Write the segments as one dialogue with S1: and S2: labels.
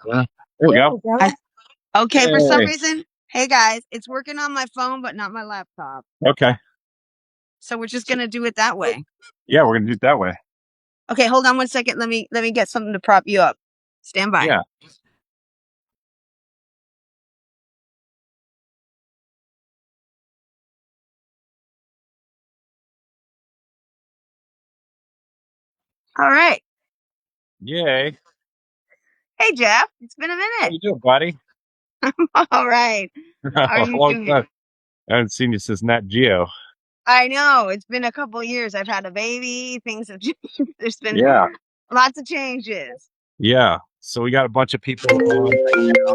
S1: Yeah. There we go.
S2: Okay, for some
S1: Yay.
S2: reason, hey guys, it's working on my phone, but not my laptop.
S1: Okay.
S2: So we're just gonna do it that way.
S1: Yeah, we're gonna do it that way.
S2: Okay, hold on one second. Let me get something to prop you up. Stand by.
S1: Yeah.
S2: All right.
S1: Yay.
S2: Hey Jeff, it's been a
S1: How
S2: minute.
S1: you doing, buddy?
S2: All right. How are you
S1: Long
S2: doing?
S1: time. I haven't seen you since Nat Geo.
S2: I know it's been a couple years. I've had a baby. Things have changed. There's been
S1: Yeah.
S2: lots of changes.
S1: Yeah. So we got a bunch of people on right now.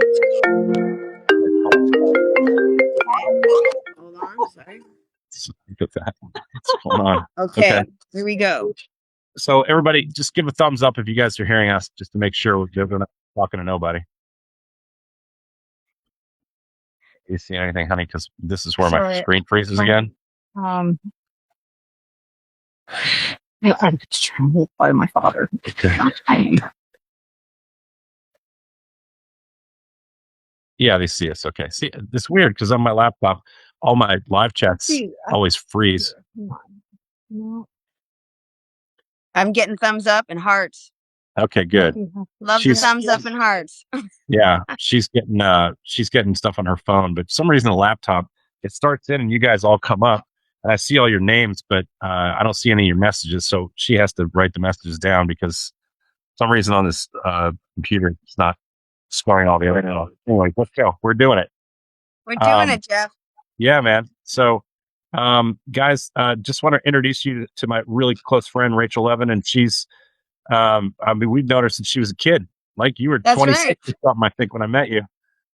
S2: Hold on. Sorry.
S1: Look at that. What's going on?
S2: Okay. Here we go.
S1: So everybody, just give a thumbs up if you guys are hearing us, just to make sure we're not talking to nobody. You see anything, honey? Because this is where my screen freezes again.
S2: I'm troubled by my father.
S1: Okay. Yeah, they see us. Okay. See, it's weird because on my laptop, all my live chats always freeze.
S2: I'm getting thumbs up and hearts.
S1: Okay, good.
S2: Love the thumbs up and hearts.
S1: Yeah, she's getting stuff on her phone, but for some reason the laptop, it starts in and you guys all come up and I see all your names, but I don't see any of your messages. So she has to write the messages down because for some reason on this computer it's not scoring all the other. Anyway, let's go. We're doing it.
S2: We're doing it, Jeff.
S1: Yeah, man. So guys, just want to introduce you to my really close friend Rachel Levin, and she's I mean, we've known her since she was a kid. Like you were 26 or something, I think, when I met you.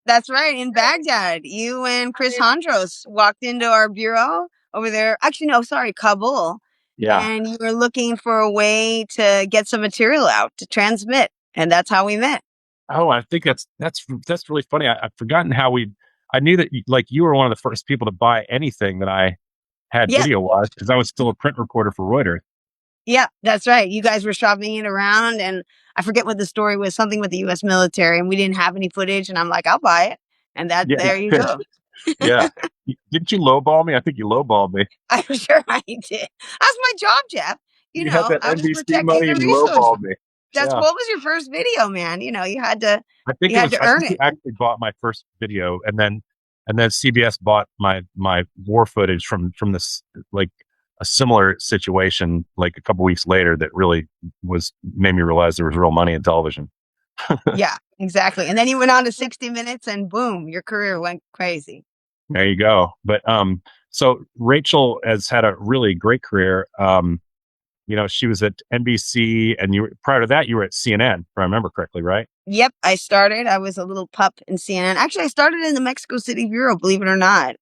S2: That's right. In Baghdad, you and Chris Hondros walked into our bureau over there. Actually, no, sorry, Kabul.
S1: Yeah.
S2: And you were looking for a way to get some material out to transmit. And that's how we met.
S1: Oh, I think that's really funny. I've forgotten how I knew that you were one of the first people to buy anything that I had video wise because I was still a print reporter for Reuters.
S2: Yeah, that's right. You guys were shopping it around, and I forget what the story was, something with the U.S. military, and we didn't have any footage, and I'm like, I'll buy it. And there you go.
S1: Yeah. Didn't you lowball me? I think you lowballed me.
S2: I'm sure I did. That's my job, Jeff.
S1: You had that
S2: I was
S1: NBC
S2: protecting
S1: money
S2: the
S1: and you
S2: resources.
S1: lowballed me.
S2: What was your first video, man? You had to
S1: I think
S2: you had to earn it.
S1: You actually bought my first video and then CBS bought my war footage from this, like a similar situation like a couple weeks later that really made me realize there was real money in television.
S2: Yeah, exactly. And then you went on to 60 Minutes and boom, your career went crazy.
S1: There you go. But so Rachel has had a really great career. She was at NBC, and prior to that you were at CNN, if I remember correctly, right?
S2: Yep, I was a little pup in CNN. Actually, I started in the Mexico City bureau, believe it or not.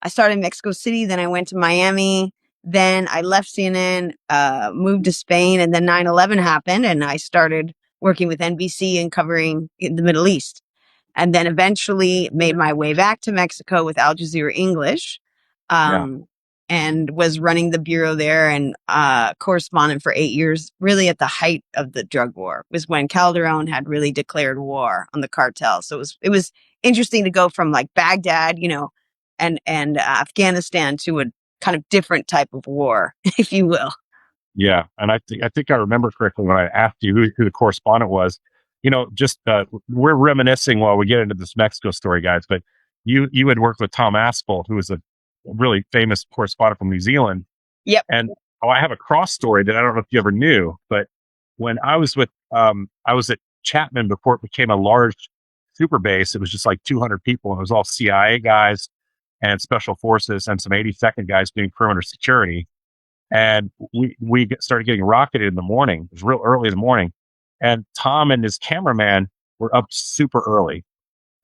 S2: I started in Mexico City, then I went to Miami, then I left CNN, moved to Spain, and then 9/11 happened, and I started working with NBC and covering the Middle East. And then eventually made my way back to Mexico with Al Jazeera English. And was running the bureau there and correspondent for 8 years, really at the height of the drug war. It was when Calderon had really declared war on the cartel. So it was interesting to go from like Baghdad, and Afghanistan to a kind of different type of war, if you will.
S1: Yeah, and I think I remember correctly when I asked you who the correspondent was. Just we're reminiscing while we get into this Mexico story, guys. But you had worked with Tom Aspel, who was a really famous correspondent from New Zealand.
S2: Yep.
S1: And I have a cross story that I don't know if you ever knew, but when I was at Chapman before it became a large super base, it was just like 200 people, and it was all CIA guys and special forces and some 82nd guys doing perimeter security. And we started getting rocketed in the morning. It was real early in the morning, and Tom and his cameraman were up super early,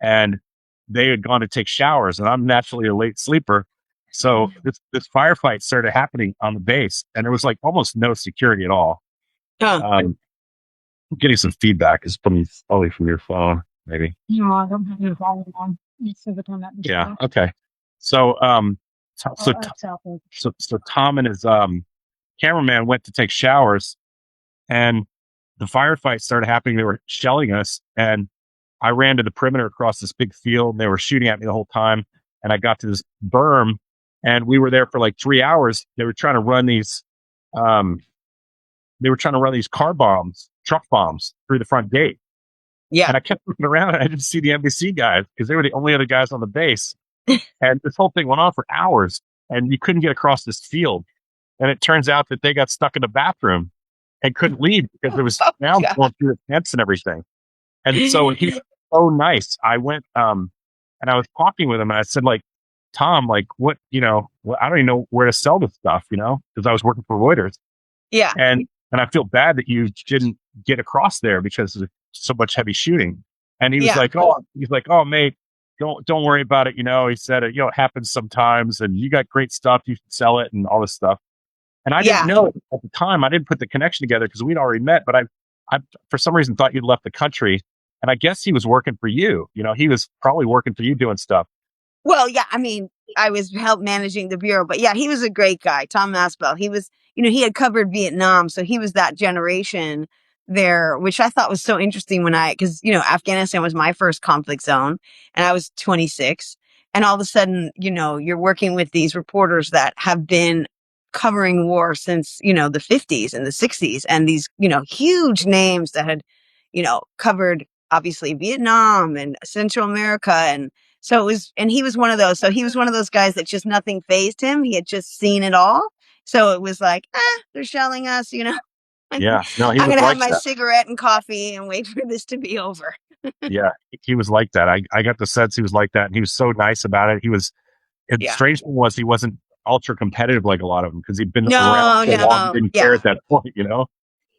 S1: and they had gone to take showers, and I'm naturally a late sleeper. So this firefight started happening on the base, and there was like almost no security at all. I'm getting some feedback. It's probably from your phone, maybe.
S3: No, I don't have your volume on. You said it on that.
S1: Yeah. Okay. So so Tom and his cameraman went to take showers, and the firefight started happening. They were shelling us, and I ran to the perimeter across this big field. They were shooting at me the whole time, and I got to this berm, and we were there for like 3 hours. They were trying to run um, these car bombs, truck bombs through the front gate.
S2: Yeah.
S1: And I kept looking around and I didn't see the NBC guys because they were the only other guys on the base. And this whole thing went on for hours and you couldn't get across this field. And it turns out that they got stuck in the bathroom and couldn't leave because there was
S2: Oh
S1: sound
S2: God.
S1: going through the tents and everything. And so he was so nice. I went, and I was talking with him and I said, like, Tom, like, what, I don't even know where to sell this stuff, because I was working for Reuters.
S2: Yeah.
S1: And I feel bad that you didn't get across there because of so much heavy shooting. And he was
S2: Yeah.
S1: like, oh, mate, don't worry about it. He said, it happens sometimes and you got great stuff. You should sell it and all this stuff. And I didn't
S2: Yeah.
S1: know at the time, I didn't put the connection together because we'd already met, but I, for some reason thought you'd left the country. And I guess he was working for you. He was probably working for you doing stuff.
S2: Well, yeah, I mean, I was help managing the bureau, but yeah, he was a great guy, Tom Aspel. He was, he had covered Vietnam, so he was that generation there, which I thought was so interesting because, Afghanistan was my first conflict zone and I was 26. And all of a sudden, you're working with these reporters that have been covering war since, the 50s and the 60s and these, huge names that had, covered obviously Vietnam and Central America and so it was, and he was one of those. So he was one of those guys that just nothing fazed him. He had just seen it all. So it was like, they're shelling us, I'm
S1: Yeah. No, he
S2: going
S1: was
S2: to have
S1: like
S2: my
S1: that.
S2: cigarette and coffee and wait for this to be over.
S1: Yeah. He was like that. I got the sense he was like that. And he was so nice about it. The
S2: Yeah.
S1: strange thing was he wasn't ultra competitive like a lot of them because he'd been around
S2: No,
S1: so long, he
S2: no.
S1: didn't care
S2: Yeah.
S1: at that point.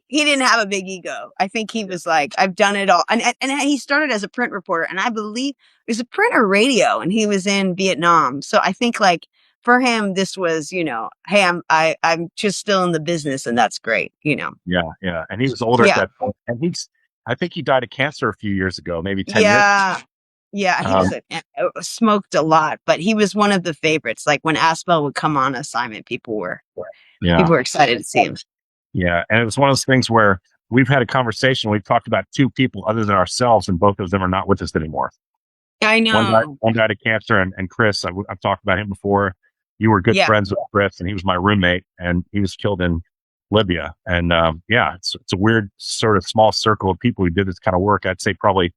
S2: He didn't have a big ego. I think he was like, I've done it all. And he started as a print reporter and I believe it was a print or radio and he was in Vietnam. So I think like for him, this was, hey, I'm just still in the business and that's great,
S1: Yeah. Yeah. And he was older at
S2: Yeah.
S1: that point. And I think he died of cancer a few years ago, maybe 10 years.
S2: Yeah. Yeah. He was smoked a lot, but he was one of the favorites. Like when Aspel would come on assignment, people were
S1: Yeah.
S2: excited to see him.
S1: Yeah. And it was one of those things where we've had a conversation. We've talked about two people other than ourselves, and both of them are not with us anymore.
S2: I know.
S1: One died of cancer, and Chris, I've talked about him before. You were good friends with Chris, and he was my roommate, and he was killed in Libya. And it's a weird sort of small circle of people who did this kind of work. I'd say probably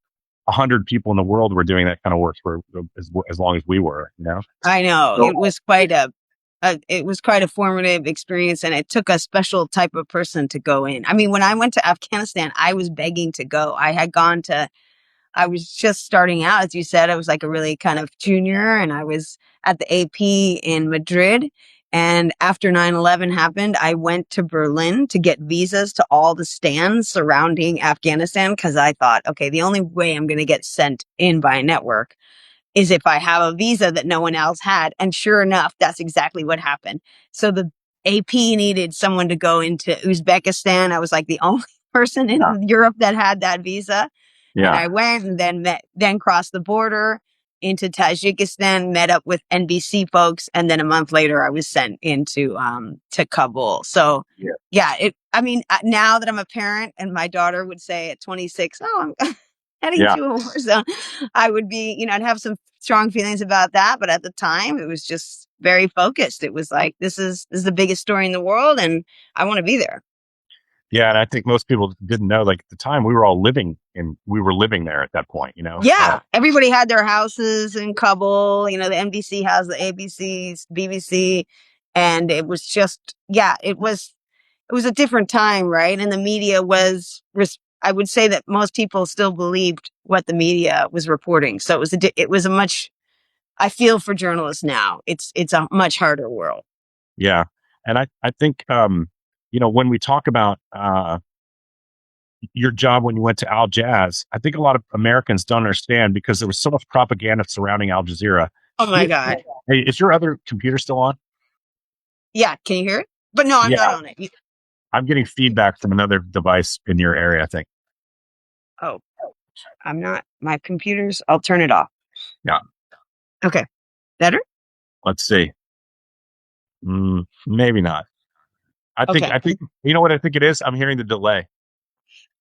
S1: 100 people in the world were doing that kind of work for as long as we were.
S2: I know. It was quite a formative experience, and it took a special type of person to go in. I mean, when I went to Afghanistan, I was begging to go. I was just starting out, as you said. I was like a really kind of junior, and I was at the AP in Madrid. And after 9/11 happened, I went to Berlin to get visas to all the stands surrounding Afghanistan because I thought, okay, the only way I'm going to get sent in by a network is if I have a visa that no one else had. And sure enough, that's exactly what happened. So the AP needed someone to go into Uzbekistan. I was like the only person in Europe that had that visa. And I went and then crossed the border into Tajikistan, met up with NBC folks. And then a month later, I was sent into, to Kabul. So now that I'm a parent and my daughter would say at 26, oh, I'm heading to a war zone, I would be, I'd have some strong feelings about that. But at the time, it was just very focused. It was like, this is the biggest story in the world and I want to be there.
S1: Yeah, and I think most people didn't know. Like at the time, we were living there at that point.
S2: Yeah, everybody had their houses in Kabul. The NBC has the ABC's, BBC, and it was just it was a different time, right? And the media I would say that most people still believed what the media was reporting. So it was a much. I feel for journalists now. It's a much harder world.
S1: Yeah, and I think when we talk about your job when you went to Al Jazz, I think a lot of Americans don't understand because there was so much propaganda surrounding Al Jazeera.
S2: Oh my God!
S1: Hey, is your other computer still on?
S2: Yeah, can you hear it? But no, I'm not on it.
S1: I'm getting feedback from another device in your area, I think.
S2: Oh, I'm not. My computer's. I'll turn it off.
S1: Yeah.
S2: Okay. Better?
S1: Let's see. Maybe not. I think you know what I think it is? I'm hearing the delay.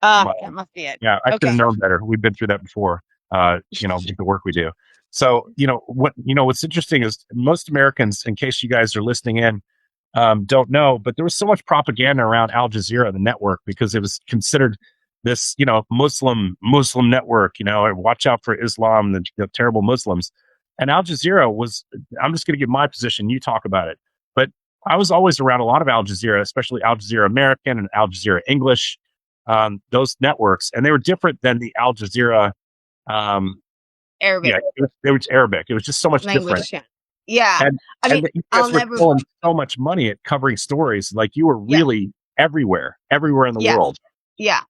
S1: But
S2: That must be it.
S1: yeah, I should have
S2: Okay.
S1: known better. We've been through that before. With the work we do. So, what's interesting is most Americans, in case you guys are listening in, don't know, but there was so much propaganda around Al Jazeera, the network, because it was considered this, Muslim network, watch out for Islam, the terrible Muslims. And Al Jazeera was, I'm just going to give my position, you talk about it. But I was always around a lot of Al Jazeera, especially Al Jazeera American and Al Jazeera English, those networks. And they were different than the Al Jazeera, um,
S2: Arabic
S1: yeah, it was Arabic. It was just so much different.
S2: language. Yeah. Yeah.
S1: And
S2: I mean,
S1: and that you
S2: I'll
S1: guys were
S2: never.
S1: pulling so much money at covering stories. Like you were
S2: Yeah.
S1: really everywhere in the
S2: Yeah.
S1: world.
S2: Yeah.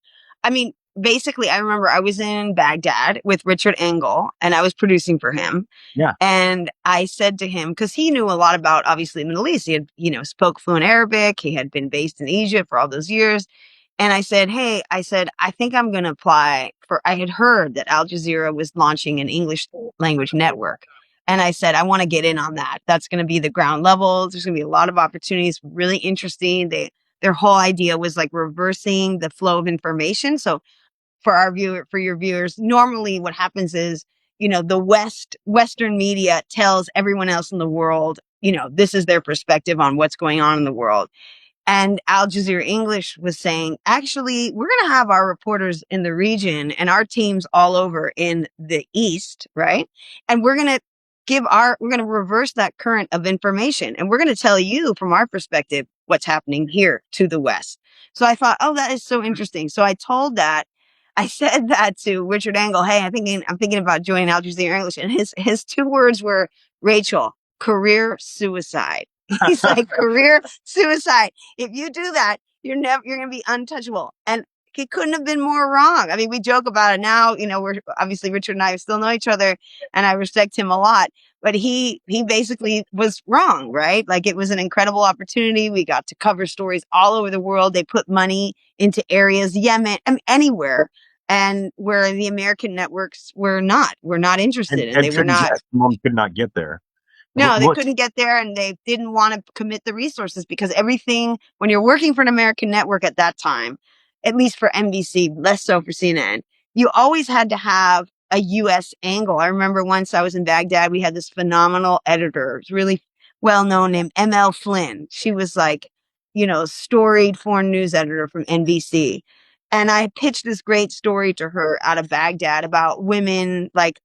S2: I mean, basically, I remember I was in Baghdad with Richard Engel and I was producing for him.
S1: Yeah.
S2: And I said to him, because he knew a lot about, obviously, the Middle East. He had, spoke fluent Arabic. He had been based in Egypt for all those years. And I said, hey, I think I'm going to apply for, I had heard that Al Jazeera was launching an English language network. And I said, I want to get in on that. That's going to be the ground level. There's going to be a lot of opportunities, really interesting. Their whole idea was like reversing the flow of information. So for your viewers, normally what happens is, the Western media tells everyone else in the world, this is their perspective on what's going on in the world. And Al Jazeera English was saying, actually, we're going to have our reporters in the region and our teams all over in the East, right? And we're going to we're going to reverse that current of information. And we're going to tell you from our perspective what's happening here to the West. So I thought, oh, that is so interesting. So I said that to Richard Engel. Hey, I'm thinking about joining Al Jazeera English. And his two words were, Rachel, career suicide. He's like, career suicide. If you do that, you're going to be untouchable. And he couldn't have been more wrong. I mean, we joke about it now, we're obviously Richard and I still know each other and I respect him a lot, but he basically was wrong, right? Like it was an incredible opportunity. We got to cover stories all over the world. They put money into areas, Yemen, I mean, anywhere. And where the American networks were not interested and
S1: and
S2: they were
S1: couldn't
S2: not.
S1: get mom could not get there.
S2: No, they
S1: What?
S2: couldn't get there and they didn't want to commit the resources because everything, when you're working for an American network at that time, at least for NBC, less so for CNN, you always had to have a US angle. I remember once I was in Baghdad, we had this phenomenal editor, it was really well known, named ML Flynn. She was like, storied foreign news editor from NBC. And I pitched this great story to her out of Baghdad about women, like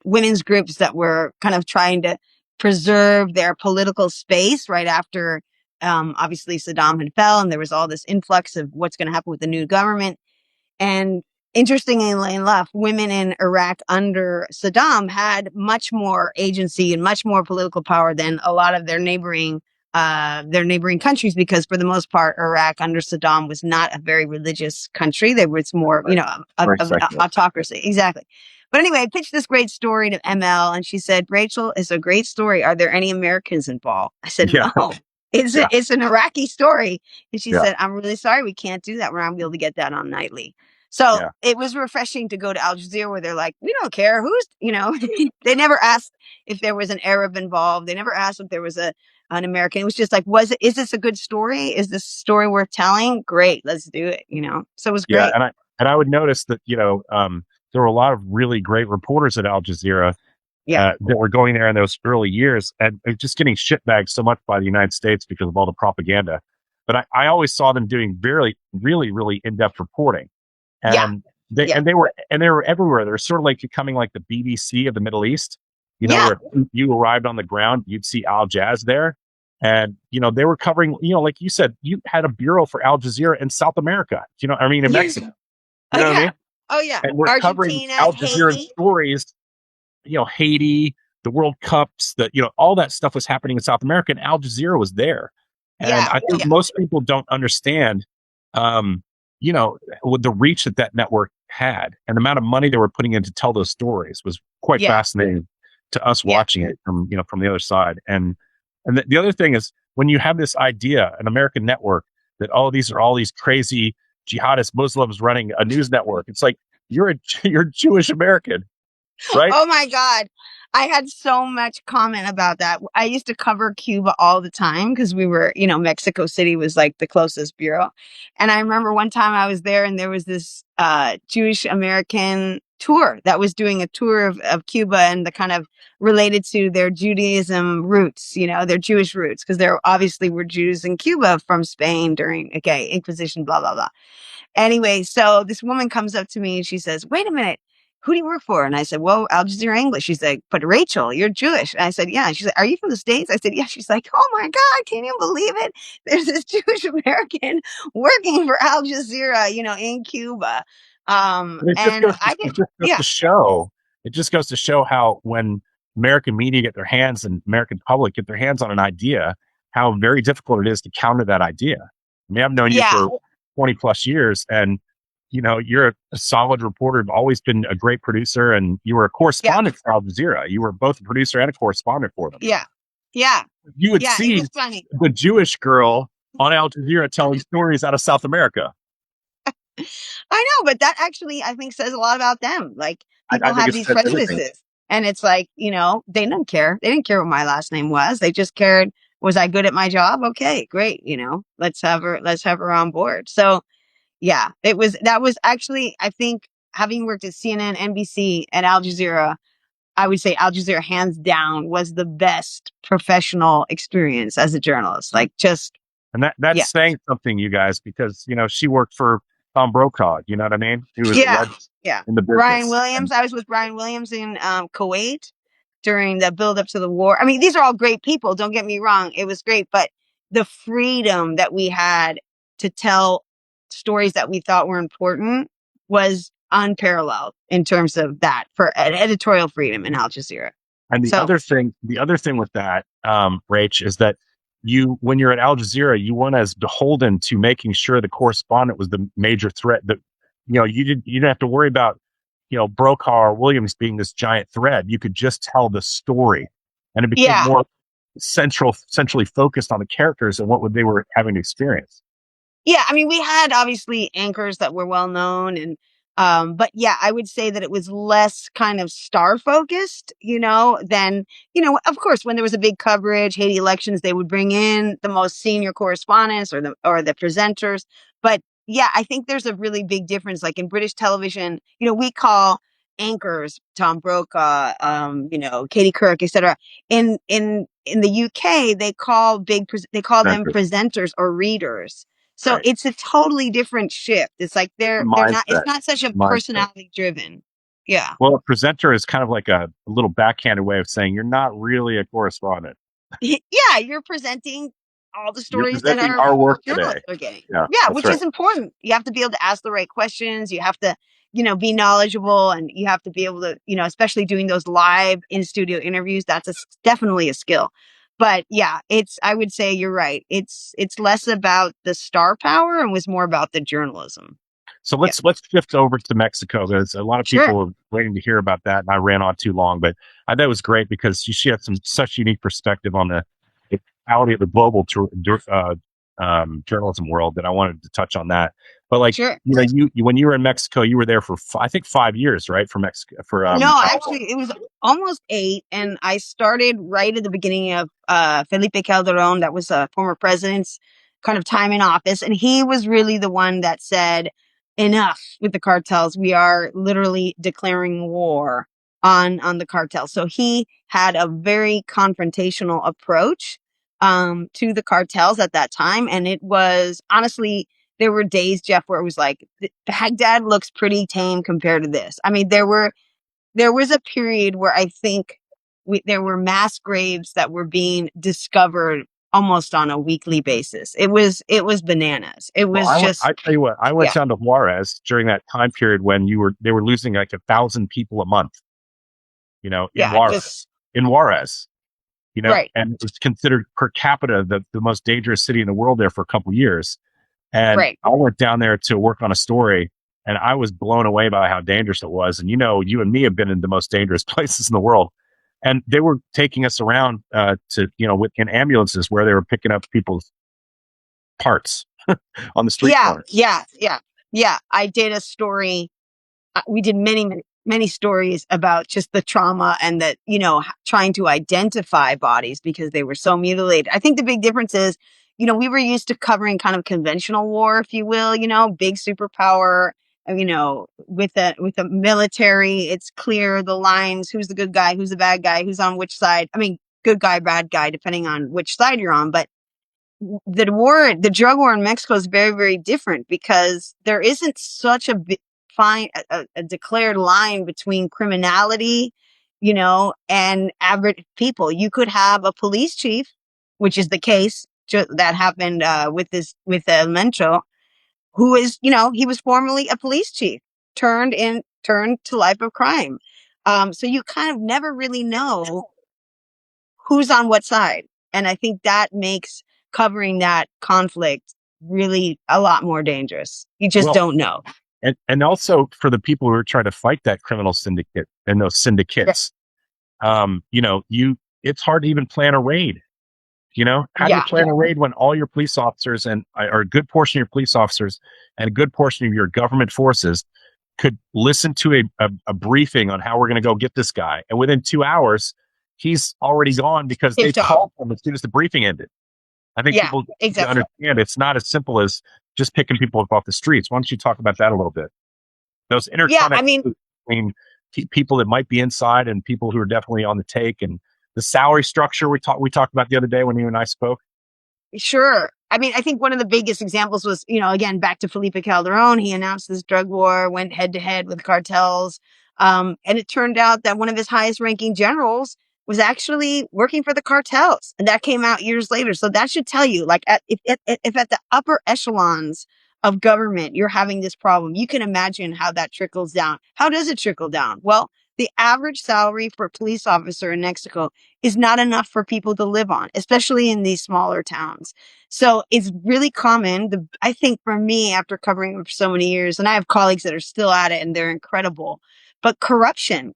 S2: women's groups that were kind of trying to preserve their political space right after, obviously Saddam had fell and there was all this influx of what's going to happen with the new government. And interestingly enough, women in Iraq under Saddam had much more agency and much more political power than a lot of their neighboring countries, because for the most part, Iraq under Saddam was not a very religious country. There was more, autocracy. Exactly. But anyway, I pitched this great story to ML and she said, Rachel, it's a great story. Are there any Americans involved? I said,
S1: Yeah.
S2: no, it's an Iraqi story. And she
S1: Yeah.
S2: said, I'm really sorry. We can't do that. We're not going to be able to get that on nightly. So it was refreshing to go to Al Jazeera where they're like, we don't care who's, they never asked if there was an Arab involved. They never asked if there was an American. It was just like, is this a good story? Is this story worth telling? Great. Let's do it. So it was great.
S1: Yeah. And I would notice that, there were a lot of really great reporters at Al Jazeera that were going there in those early years and just getting shitbagged so much by the United States because of all the propaganda. But I always saw them doing very, really, really in-depth reporting. And they were everywhere. They were sort of like becoming like the BBC of the Middle East, where you arrived on the ground, you'd see Al Jaz there. And, they were covering, like you said, you had a bureau for Al Jazeera in South America, in Mexico. You know what I mean?
S2: Oh, yeah.
S1: And we're
S2: Argentina,
S1: covering Al Jazeera
S2: Haiti.
S1: stories, Haiti, the World Cups, all that stuff was happening in South America, and Al Jazeera was there. And I think most people don't understand, with the reach that network had and the amount of money they were putting in to tell those stories was quite fascinating to us watching it from the other side. And the other thing is when you have this idea, an American network, that, these are all these crazy jihadist Muslims running a news network. It's like, you're Jewish American. right?
S2: Oh my God. I had so much comment about that. I used to cover Cuba all the time because we were, Mexico City was like the closest bureau. And I remember one time I was there and there was this Jewish American tour that was doing a tour of Cuba and the kind of related to their Judaism roots, their Jewish roots, because there obviously were Jews in Cuba from Spain during, Inquisition, blah, blah, blah. Anyway, so this woman comes up to me and she says, "Wait a minute. Who do you work for?" And I said, "Well, Al Jazeera English." She's like, "But Rachel, you're Jewish." And I said, "Yeah." And she's like, "Are you from the States?" I said, "Yeah." She's like, "Oh my God, can you believe it? There's this Jewish American working for Al Jazeera, in Cuba."
S1: And it just
S2: And
S1: goes to,
S2: I get,
S1: it just goes
S2: yeah,
S1: to show it just goes to show how when American media get their hands and American public get their hands on an idea, how very difficult it is to counter that idea. I mean, I've known you
S2: yeah,
S1: for 20 plus years, and you're a solid reporter. You've always been a great producer, and you were a
S2: yeah,
S1: correspondent for Al Jazeera. You were both a producer and a correspondent for them.
S2: yeah, yeah,
S1: You would
S2: yeah. It
S1: see
S2: was funny.
S1: the Jewish girl on Al Jazeera telling stories out of South America.
S2: I know, but that actually, I think, says a lot about them. Like,
S1: I
S2: people
S1: think
S2: have
S1: it
S2: these
S1: says everything.
S2: prejudices. And it's like, they didn't care. They didn't care what my last name was. They just cared, was I good at my job? Okay, great. Let's have her on board. So yeah, that was actually, I think, having worked at CNN, NBC, and Al Jazeera, I would say Al Jazeera hands down was the best professional experience as a journalist. Like, just,
S1: And that's
S2: yeah.
S1: saying something, you guys, because she worked for Tom Brokaw. You know what I mean? He was a
S2: Yeah.
S1: legend
S2: Yeah.
S1: in the
S2: Brian
S1: business.
S2: Williams.
S1: And
S2: I was with Brian Williams in Kuwait during the build up to the war. I mean, these are all great people. Don't get me wrong. It was great. But the freedom that we had to tell stories that we thought were important was unparalleled in terms of that for editorial freedom in Al Jazeera.
S1: and
S2: So,
S1: the other thing with that, Rach, is that when you're at Al Jazeera, you weren't as beholden to making sure the correspondent was the major threat. That you didn't have to worry about Brokaw or Williams being this giant thread. You could just tell the story, and it became
S2: yeah.
S1: more centrally focused on the characters and what they were having to experience.
S2: Yeah, I mean, we had obviously anchors that were well known and but yeah, I would say that it was less kind of star focused, than, of course, when there was a big coverage, Haiti elections, they would bring in the most senior correspondents or the presenters. But yeah, I think there's a really big difference. Like in British television, we call anchors Tom Brokaw, Katie Couric, etc. In the UK, they call them
S1: Center.
S2: presenters or readers. So
S1: Right.
S2: it's a totally different shift. It's like they're not, it's
S1: Mindset.
S2: not such a
S1: Mindset.
S2: personality driven. Yeah.
S1: Well, a presenter is kind of like a little backhanded way of saying you're not really a correspondent.
S2: Yeah, you're presenting all the
S1: You're
S2: stories that
S1: presenting
S2: our
S1: our work today.
S2: journalists are getting.
S1: Yeah,
S2: Yeah,
S1: that's
S2: which
S1: right.
S2: is important. You have to be able to ask the right questions. You have to, be knowledgeable, and you have to be able to, especially doing those live in studio interviews. That's definitely a skill. But yeah, I would say you're right. It's less about the star power and was more about the journalism.
S1: So
S2: Yeah.
S1: let's shift over to Mexico because a lot of
S2: Sure.
S1: people are waiting to hear about that, and I ran on too long. But I thought it was great because she had such unique perspective on the reality of the global journalism world that I wanted to touch on that. But like
S2: Sure.
S1: you when you were in Mexico, you were there for I think 5 years, right? For Mexico, for
S2: No, actually, it was almost 8, and I started right at the beginning of Felipe Calderon, that was a former president's kind of time in office, and he was really the one that said, "Enough with the cartels. We are literally declaring war on the cartels." So he had a very confrontational approach to the cartels at that time, and it was honestly. There were days, Jeff, where it was like, Baghdad looks pretty tame compared to this. I mean, there was a period where I think there were mass graves that were being discovered almost on a weekly basis. It was bananas. It was
S1: I tell you what, I went
S2: yeah,
S1: down to Juarez during that time period when they were losing like 1,000 people a month. In
S2: yeah,
S1: Juarez,
S2: just
S1: in Juarez,
S2: right.
S1: and it was considered per capita the most dangerous city in the world there for a couple of years. And
S2: Right.
S1: I went down there to work on a story, and I was blown away by how dangerous it was. And you and me have been in the most dangerous places in the world. And they were taking us around in ambulances where they were picking up people's parts on the street
S2: Yeah,
S1: corner.
S2: yeah, yeah, yeah. I did a story. We did many many stories about just the trauma and that, trying to identify bodies because they were so mutilated. I think the big difference is, we were used to covering kind of conventional war, if you will, big superpower, with the military, it's clear the lines, who's the good guy, who's the bad guy, who's on which side. I mean, good guy, bad guy, depending on which side you're on. But the drug war in Mexico is very, very different because there isn't such a declared line between criminality, and average people. You could have a police chief, which is the case that happened with Mencho, who is, he was formerly a police chief, turned to life of crime. So you kind of never really know who's on what side. And I think that makes covering that conflict really a lot more dangerous. You just
S1: Well,
S2: don't know.
S1: and also for the people who are trying to fight that criminal syndicate and those syndicates, it's hard to even plan a raid. How do you
S2: Yeah.
S1: plan a raid when all your police officers or a good portion of your police officers and a good portion of your government forces could listen to a briefing on how we're going to go get this guy, and within 2 hours he's already gone because they called him as soon as the briefing ended. I think people need to understand it's not as simple as just picking people up off the streets. Why don't you talk about that a little bit? Those interconnections between people that might be inside and people who are definitely on the take, and the salary structure we talked about the other day when you and I spoke.
S2: Sure. I mean, I think one of the biggest examples was, again, back to Felipe Calderon. He announced this drug war, went head to head with cartels. And it turned out that one of his highest ranking generals was actually working for the cartels. And that came out years later. So that should tell you, like, if at the upper echelons of government, you're having this problem, you can imagine how that trickles down. How does it trickle down? Well, the average salary for a police officer in Mexico is not enough for people to live on, especially in these smaller towns. So it's really common. I think for me, after covering it for so many years, and I have colleagues that are still at it and they're incredible, but corruption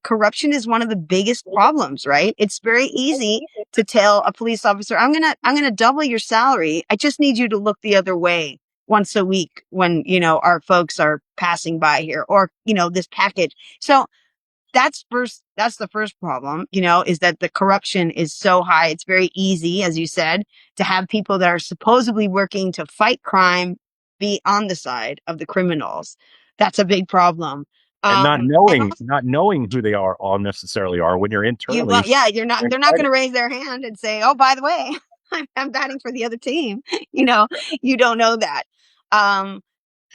S2: is one of the biggest problems, right? It's very easy to tell a police officer, I'm going to double your salary. I just need you to look the other way once a week when, our folks are passing by here, or, this package. So that's the first problem, is that the corruption is so high. It's very easy, as you said, to have people that are supposedly working to fight crime be on the side of the criminals. That's a big problem.
S1: And not knowing who they are all necessarily are when you're internally.
S2: They're not going to raise their hand and say, oh, by the way, I'm batting for the other team. You don't know that.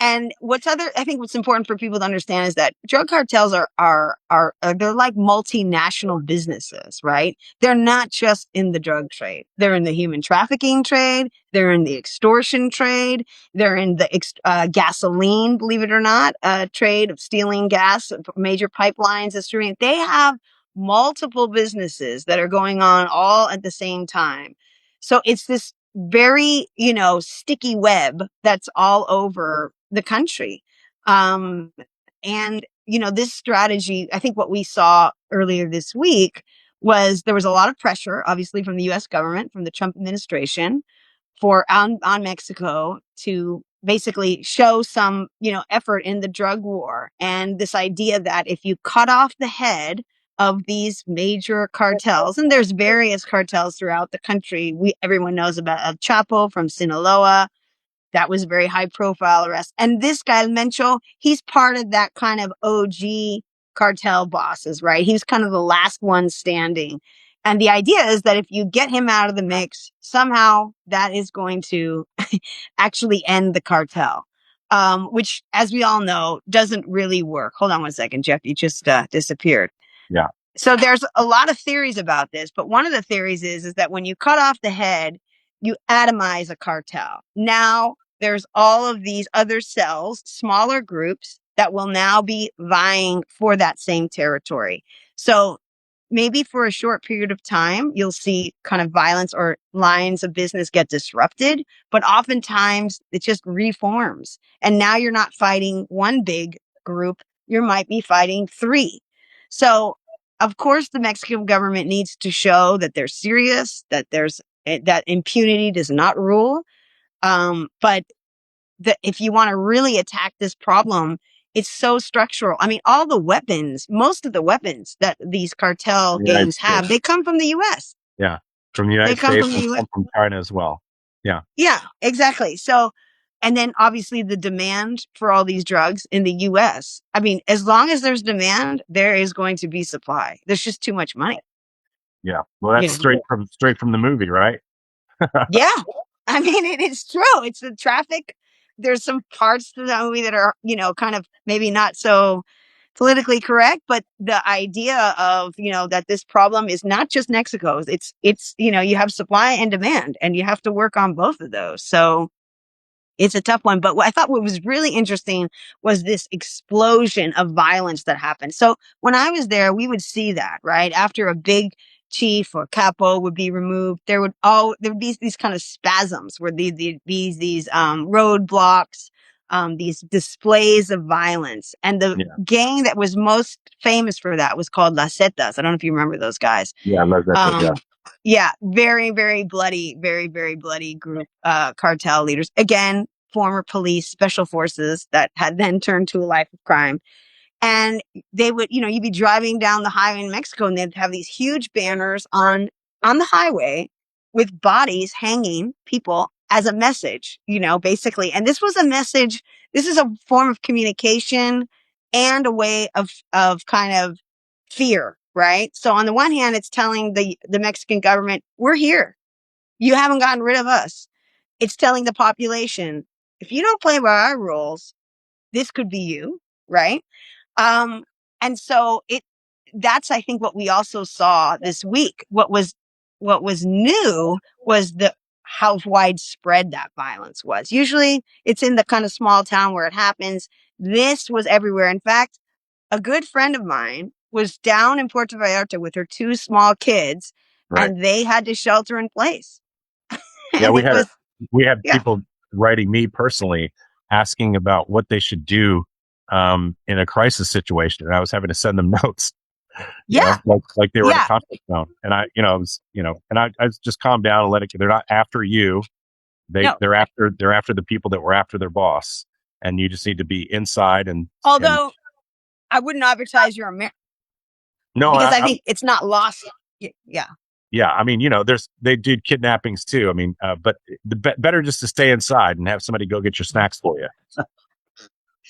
S2: And I think what's important for people to understand is that drug cartels are they're like multinational businesses, right? They're not just in the drug trade. They're in the human trafficking trade. They're in the extortion trade. They're in the gasoline, believe it or not, trade of stealing gas, major pipelines, distributing. They have multiple businesses that are going on all at the same time. So it's this very, sticky web that's all over the country. And, this strategy, I think what we saw earlier this week was there was a lot of pressure, obviously, from the US government, from the Trump administration on Mexico to basically show some, effort in the drug war. And this idea that if you cut off the head of these major cartels, and there's various cartels throughout the country. Everyone knows about El Chapo from Sinaloa. That was a very high profile arrest. And this guy, Mencho, he's part of that kind of OG cartel bosses, right? He was kind of the last one standing. And the idea is that if you get him out of the mix, somehow that is going to actually end the cartel. Which, as we all know, doesn't really work. Hold on one second, Jeff. You just disappeared.
S1: Yeah.
S2: So there's a lot of theories about this, but one of the theories is that when you cut off the head, you atomize a cartel. Now there's all of these other cells, smaller groups that will now be vying for that same territory. So maybe for a short period of time, you'll see kind of violence or lines of business get disrupted, but oftentimes it just reforms. And now you're not fighting one big group, you might be fighting three. So of course, the Mexican government needs to show that they're serious, that that impunity does not rule. But if you want to really attack this problem, It's so structural. I mean, all the weapons, most of the weapons that these cartel
S1: The United
S2: gangs
S1: States.
S2: have, they come from the US.
S1: Yeah. From the
S2: They
S1: United
S2: come
S1: States
S2: from the
S1: and
S2: US.
S1: some from China as well. Yeah.
S2: Yeah, exactly. So, and then obviously the demand for all these drugs in the US. I mean, as long as there's demand, there is going to be supply. There's just too much money.
S1: Yeah. Well, that's
S2: You know?
S1: straight from the movie, right?
S2: Yeah. I mean, it is true. It's the traffic. There's some parts to the movie that are, kind of maybe not so politically correct, but the idea of, that this problem is not just Mexico's. It's, you have supply and demand, and you have to work on both of those. So it's a tough one. But what I thought what was really interesting was this explosion of violence that happened. So when I was there, we would see that, right? After a big chief or capo would be removed, there would be these kind of spasms where there'd be these roadblocks, these displays of violence. And the
S1: Yeah.
S2: gang that was most famous for that was called Las Zetas. I don't know if you remember those guys.
S1: Yeah. Yeah.
S2: Yeah, very, very bloody, very, very bloody group, cartel leaders. Again, former police, special forces that had then turned to a life of crime. And they would, you'd be driving down the highway in Mexico, and they'd have these huge banners on the highway with bodies hanging, people, as a message, basically. And this was a message. This is a form of communication and a way of kind of fear, right? So on the one hand, it's telling the Mexican government, we're here. You haven't gotten rid of us. It's telling the population, if you don't play by our rules, this could be you, right? Um, and so that's, I think, what we also saw this week. What was new was how widespread that violence was. Usually it's in the kind of small town where it happens. This was everywhere. In fact, a good friend of mine was down in Puerto Vallarta with her two small kids,
S1: Right.
S2: and they had to shelter in place.
S1: Yeah.
S2: And it was,
S1: We had
S2: yeah,
S1: people writing me personally asking about what they should do in a crisis situation. And I was having to send them notes,
S2: yeah,
S1: like they were in a
S2: yeah.
S1: conflict zone. And I just calmed down and let it, they're not after you.
S2: No,
S1: They're after the people that were after their boss. And you just need to be inside and
S2: although I wouldn't advertise your America
S1: no,
S2: because I think it's not lost. Yeah.
S1: yeah, I mean, they do kidnappings too. I mean, but better just to stay inside and have somebody go get your snacks for you.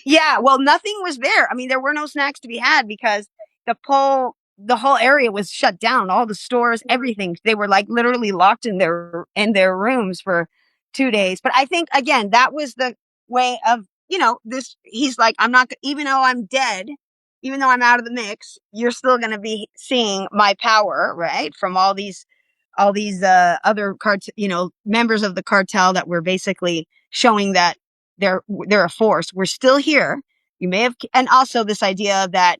S2: Yeah, well, nothing was there. I mean, there were no snacks to be had because the whole area was shut down. All the stores, everything. They were like literally locked in their rooms for 2 days. But I think again, that was the way of, this. He's like, I'm not, even though I'm dead, even though I'm out of the mix, you're still going to be seeing my power, right? From all these other members of the cartel that were basically showing that they're a force. We're still here. You may have, and also this idea that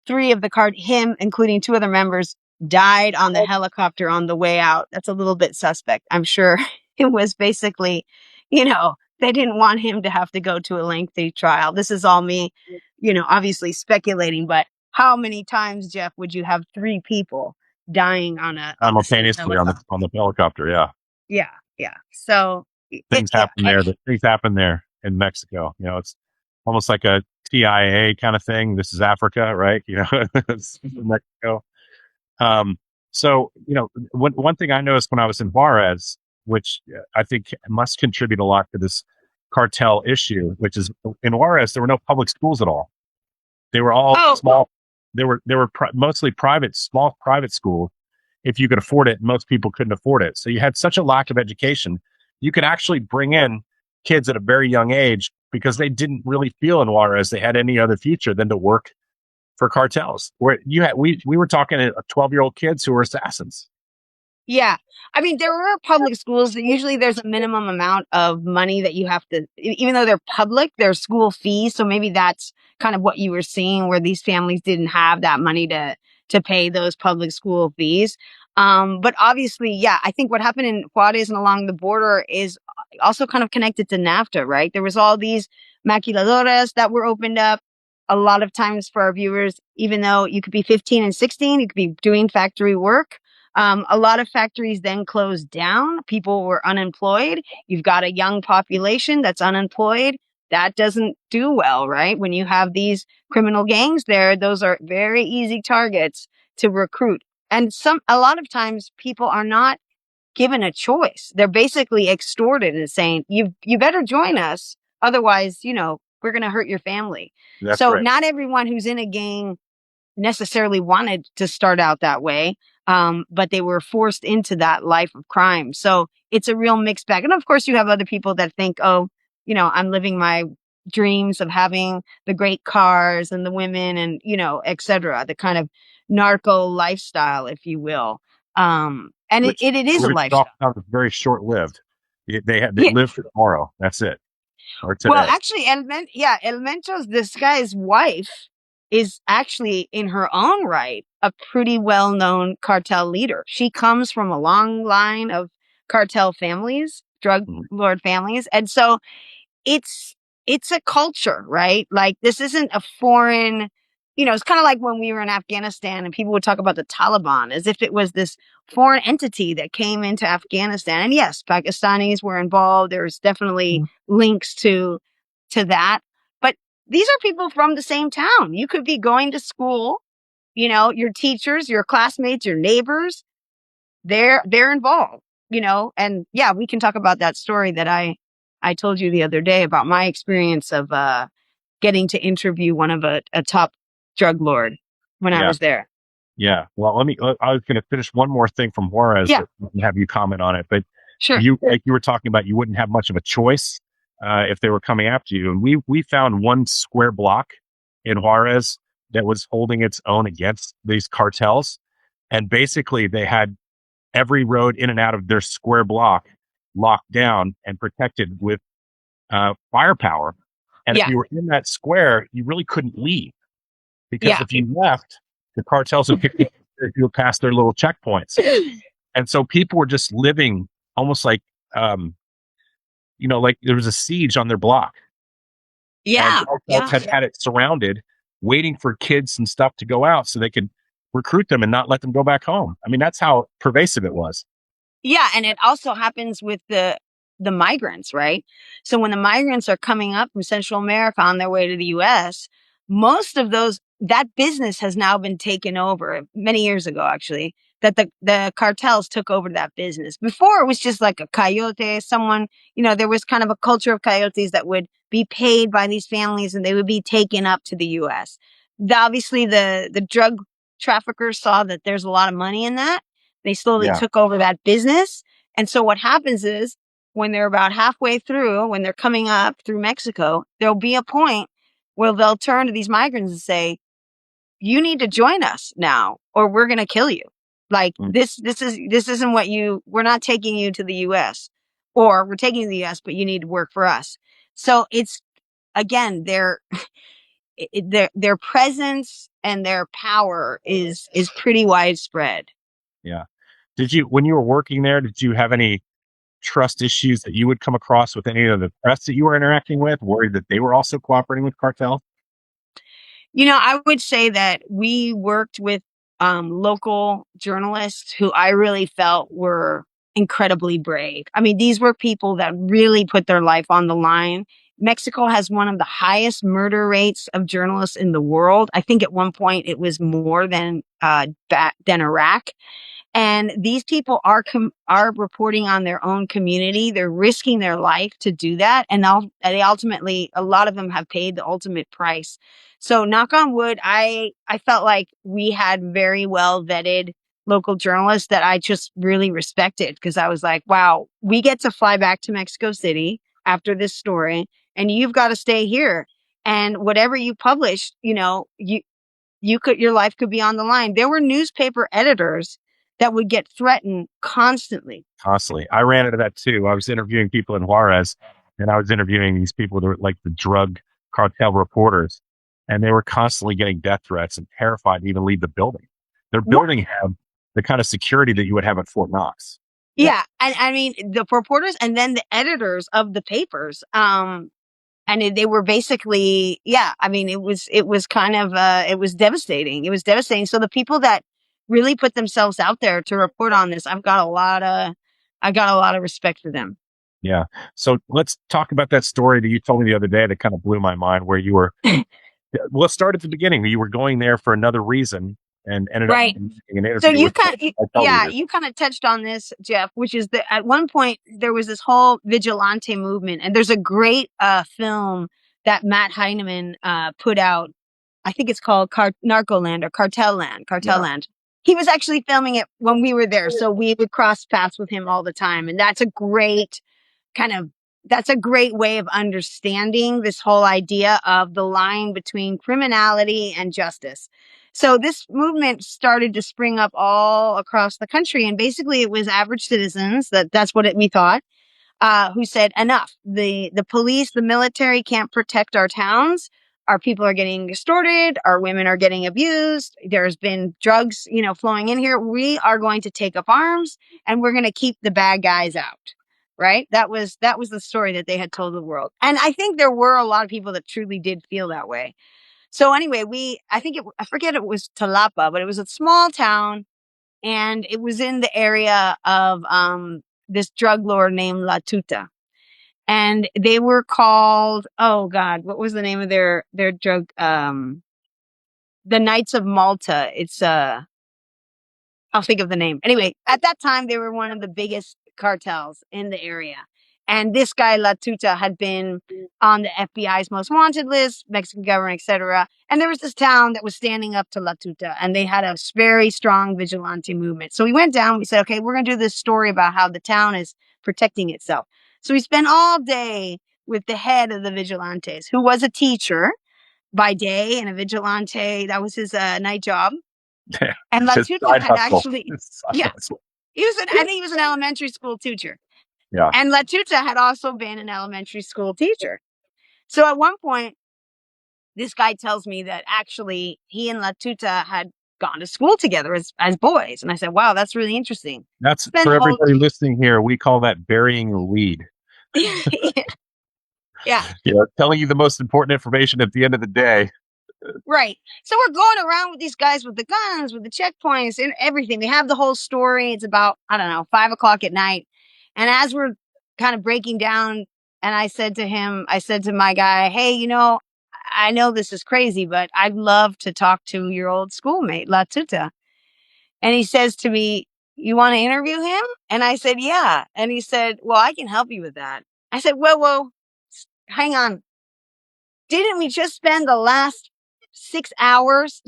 S2: three of him, including two other members, died on the helicopter on the way out. That's a little bit suspect. I'm sure it was basically, they didn't want him to have to go to a lengthy trial. This is all me, obviously speculating, but how many times, Jeff, would you have three people dying on the same
S1: Simultaneously on
S2: helicopter?
S1: the helicopter? Yeah,
S2: Yeah, yeah. So yeah.
S1: things happen there in Mexico. It's almost like a TIA kind of thing. This is Africa, right? It's Mexico. So one thing I noticed when I was in Juarez, which I think must contribute a lot to this cartel issue, which is in Juarez there were no public schools at all. They were all small. They were mostly small private schools. If you could afford it, most people couldn't afford it. So you had such a lack of education. You could actually bring in kids at a very young age because they didn't really feel in Juarez they had any other future than to work for cartels. Where we were talking to 12-year-old kids who were assassins.
S2: Yeah. I mean, there were public schools. Usually there's a minimum amount of money that you have to, even though they're public, there's school fees. So maybe that's kind of what you were seeing where these families didn't have that money to pay those public school fees. But obviously, yeah, I think what happened in Juarez and along the border is also kind of connected to NAFTA, right? There was all these maquiladoras that were opened up. A lot of times for our viewers, even though you could be 15 and 16, you could be doing factory work. A lot of factories then closed down. People were unemployed. You've got a young population that's unemployed. that doesn't do well, right? When you have these criminal gangs there, those are very easy targets to recruit. And a lot of times people are not given a choice. They're basically extorted and saying, you better join us. Otherwise, we're going to hurt your family.
S1: That's
S2: So
S1: right.
S2: not everyone who's in a gang necessarily wanted to start out that way. But they were forced into that life of crime. So it's a real mixed bag. And of course you have other people that think, oh, I'm living my dreams of having the great cars and the women and, et cetera, the kind of narco lifestyle, if you will. And
S1: Which
S2: it is a lifestyle.
S1: oftentimes is very short lived. They
S2: Yeah.
S1: live for tomorrow. That's it. Or
S2: Well,
S1: today.
S2: actually, Elemento's, this guy's wife is actually in her own right a pretty well-known cartel leader. She comes from a long line of cartel families, drug lord families. And so it's a culture, right? Like this isn't a foreign, it's kind of like when we were in Afghanistan and people would talk about the Taliban as if it was this foreign entity that came into Afghanistan. And yes, Pakistanis were involved. There's definitely links to that. But these are people from the same town. You could be going to school, your teachers, your classmates, your neighbors, they're involved, and yeah, we can talk about that story that I told you the other day about my experience of getting to interview one of a top drug lord when I
S1: Yeah.
S2: was there.
S1: Yeah. Well, I was going to finish one more thing from Juarez and have you comment on it. But
S2: Sure.
S1: like you were talking about, you wouldn't have much of a choice if they were coming after you. And we found one square block in Juarez that was holding its own against these cartels. And basically they had every road in and out of their square block locked down and protected with firepower. And if you were in that square, you really couldn't leave. Because if you left, the cartels would pick you past their little checkpoints. And so people were just living almost like, like there was a siege on their block.
S2: Yeah.
S1: And cartels had it surrounded, waiting for kids and stuff to go out so they could recruit them and not let them go back home. I mean, that's how pervasive it was.
S2: Yeah. And it also happens with the migrants, right? So when the migrants are coming up from Central America on their way to the US, most of that business has now been taken over many years ago, actually, that the cartels took over that business. Before it was just like a coyote, someone, there was kind of a culture of coyotes that would be paid by these families and they would be taken up to the US. Obviously the drug traffickers saw that there's a lot of money in that. They slowly took over that business. And so what happens is when they're about halfway through, when they're coming up through Mexico, there'll be a point where they'll turn to these migrants and say, you need to join us now or we're going to kill you. Like this isn't we're not taking you to the US, or we're taking you to the US, but you need to work for us. So it's, again, their presence and their power is pretty widespread.
S1: Yeah. When you were working there, did you have any trust issues that you would come across with any of the press that you were interacting with, worried that they were also cooperating with cartel?
S2: I would say that we worked with local journalists who I really felt were incredibly brave. I mean, these were people that really put their life on the line. Mexico has one of the highest murder rates of journalists in the world. I think at one point it was more than Iraq. And these people are reporting on their own community. They're risking their life to do that. And they ultimately, a lot of them have paid the ultimate price. So knock on wood, I felt like we had very well vetted local journalists that I just really respected, because I was like, wow, we get to fly back to Mexico City after this story and you've got to stay here. And whatever you publish, your life could be on the line. There were newspaper editors that would get threatened constantly.
S1: I ran into that too. I was interviewing people in Juarez, and I was interviewing these people that were like the drug cartel reporters, and they were constantly getting death threats and terrified to even leave the building. Their building had the kind of security that you would have at Fort Knox.
S2: Yeah. And I mean, the reporters and then the editors of the papers, and they were basically, I mean, it was kind of, it was devastating. It was devastating. So the people that really put themselves out there to report on this, I've got a lot of respect for them.
S1: Yeah. So let's talk about that story that you told me the other day that kind of blew my mind, where you were, well, let's start at the beginning. You were going there for another reason and ended up
S2: Right.
S1: getting an
S2: So
S1: interview with cartel
S2: yeah,
S1: leaders.
S2: you kind of touched on this, Jeff, which is that at one point there was this whole vigilante movement, and there's a great film that Matt Heineman put out. I think it's called Narcoland or Cartel Land. Cartel
S1: Yeah.
S2: Land. He was actually filming it when we were there, so we would cross paths with him all the time, and kind of that's a great way of understanding this whole idea of the line between criminality and justice. So this movement started to spring up all across the country, and basically it was average citizens that's what we thought, who said enough. The police, the military can't protect our towns. Our people are getting extorted. Our women are getting abused. There's been drugs, flowing in here. We are going to take up arms, and we're going to keep the bad guys out. Right? That was the story that they had told the world. And I think there were a lot of people that truly did feel that way. So anyway, I forget it was Talapa, but it was a small town, and it was in the area of this drug lord named La Tuta. And they were called, oh God, what was the name of their drug? The Knights of Malta. It's I'll think of the name. Anyway, at that time, they were one of the biggest cartels in the area. And this guy, La Tuta, had been on the FBI's most wanted list, Mexican government, etc. And there was this town that was standing up to La Tuta, and they had a very strong vigilante movement. So we went down, we said, okay, we're going to do this story about how the town is protecting itself. So we spent all day with the head of the vigilantes, who was a teacher by day and a vigilante. That was his night job. And
S1: His
S2: Latuta
S1: side
S2: had
S1: hustle.
S2: actually,
S1: His side
S2: yeah,
S1: hustle.
S2: I think he was an elementary school teacher.
S1: Yeah.
S2: And Latuta had also been an elementary school teacher. So at one point, this guy tells me that actually he and Latuta had gone to school together as boys. And I said, wow, that's really interesting.
S1: That's
S2: Spent
S1: for
S2: a whole,
S1: everybody listening here. We call that burying the lead.
S2: yeah.
S1: Telling you the most important information at the end of the day.
S2: Right. So we're going around with these guys with the guns, with the checkpoints and everything. We have the whole story. It's about, I don't know, 5 o'clock at night. And as we're kind of breaking down, and I said to my guy, hey, I know this is crazy, but I'd love to talk to your old schoolmate, La Tuta. And he says to me, you want to interview him? And I said, yeah. And he said, well, I can help you with that. I said, whoa, hang on. Didn't we just spend the last 6 hours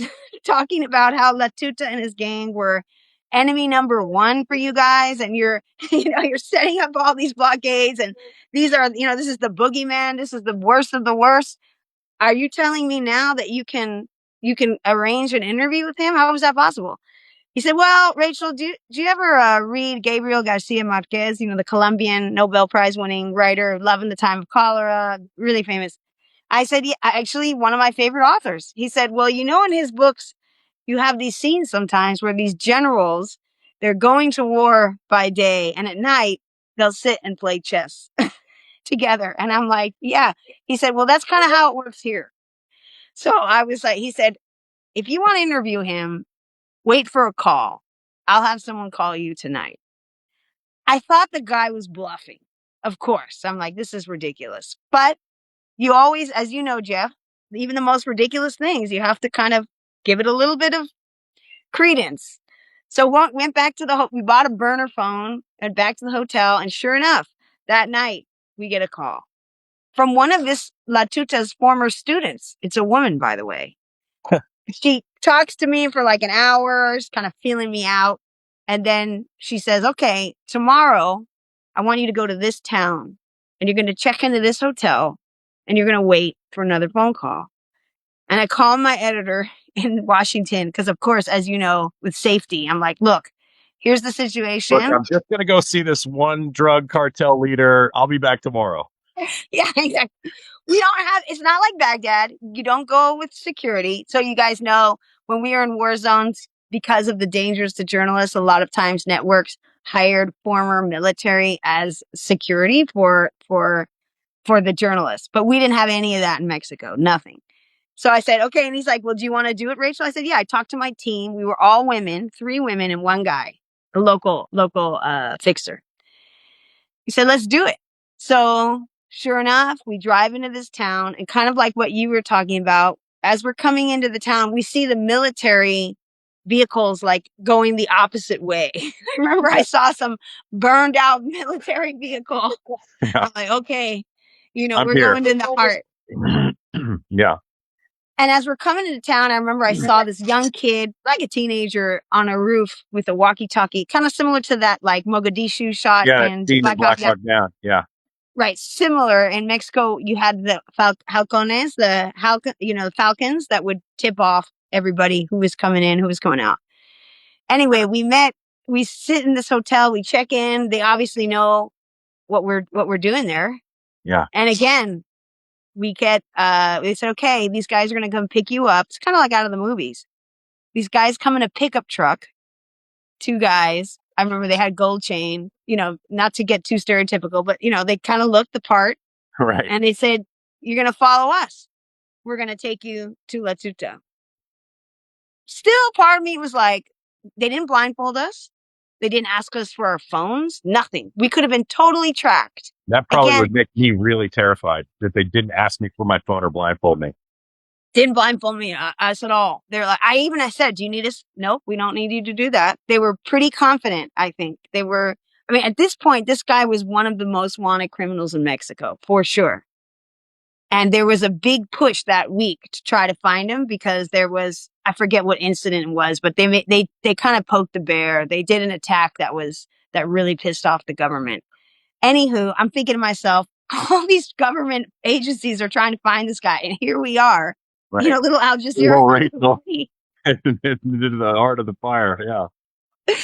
S2: talking about how Latuta and his gang were enemy number one for you guys? And you're, you're setting up all these blockades, and these are, this is the boogeyman. This is the worst of the worst. Are you telling me now that you can arrange an interview with him? How was that possible? He said, well, Rachel, do you ever read Gabriel Garcia Marquez, the Colombian Nobel Prize winning writer, Love in the Time of Cholera, really famous? I said, yeah, actually, one of my favorite authors. He said, well, in his books, you have these scenes sometimes where these generals, they're going to war by day, and at night, they'll sit and play chess together. And I'm like, yeah. He said, well, that's kind of how it works here. So I was like, he said, if you want to interview him, wait for a call. I'll have someone call you tonight. I thought the guy was bluffing. Of course. I'm like, this is ridiculous. But you always, as you know, Jeff, even the most ridiculous things, you have to kind of give it a little bit of credence. So went back to we bought a burner phone and back to the hotel. And sure enough, that night we get a call from one of this Latuta's former students. It's a woman, by the way. She talks to me for like an hour, kind of feeling me out. And then she says, okay, tomorrow I want you to go to this town, and you're going to check into this hotel, and you're going to wait for another phone call. And I called my editor in Washington because, of course, as you know, with safety, I'm like, look, here's the situation.
S1: Look, I'm just going to go see this one drug cartel leader. I'll be back tomorrow.
S2: Yeah, exactly. It's not like Baghdad. You don't go with security. So you guys know, when we are in war zones, because of the dangers to journalists, a lot of times networks hired former military as security for the journalists. But we didn't have any of that in Mexico. Nothing. So I said, okay. And he's like, well, do you want to do it, Rachel? I said, yeah. I talked to my team. We were all women, 3 women and 1 guy, a local fixer. He said, let's do it. So sure enough, we drive into this town, and kind of like what you were talking about, as we're coming into the town, we see the military vehicles like going the opposite way. I remember I saw some burned out military vehicle.
S1: Yeah,
S2: I'm like, okay,
S1: I'm
S2: we're
S1: here.
S2: going in the heart.
S1: Yeah,
S2: And as we're coming into town, I remember I saw this young kid, like a teenager, on a roof with a walkie-talkie, kind of similar to that like Mogadishu shot
S1: yeah.
S2: and
S1: Seeing the
S2: Black Hawk
S1: Black
S2: Down.
S1: Hawk Down. Yeah,
S2: Right, similar. In Mexico, you had the halcones, the falcons that would tip off everybody who was coming in, who was coming out. Anyway, we sit in this hotel, we check in. They obviously know what we're doing there.
S1: yeah.
S2: And again, they said, okay, these guys are going to come pick you up. It's kind of like out of the movies. These guys come in a pickup truck, two guys. I remember they had gold chain, not to get too stereotypical, but, they kind of looked the part.
S1: Right.
S2: And they said, you're going to follow us. We're going to take you to La Tuta. Still, part of me was like, they didn't blindfold us. They didn't ask us for our phones. Nothing. We could have been totally tracked.
S1: That probably
S2: Again,
S1: would make me really terrified that they didn't ask me for my phone or blindfold me.
S2: didn't blindfold me us at all. They're like, I said, do you need us? Nope, we don't need you to do that. They were pretty confident, I think. At this point, this guy was one of the most wanted criminals in Mexico, for sure. And there was a big push that week to try to find him because I forget what incident it was, but they kind of poked the bear. They did an attack that really pissed off the government. Anywho, I'm thinking to myself, all these government agencies are trying to find this guy, and here we are,
S1: Right.
S2: little Al Jazeera.
S1: Little Rachel into the heart of the fire. Yeah.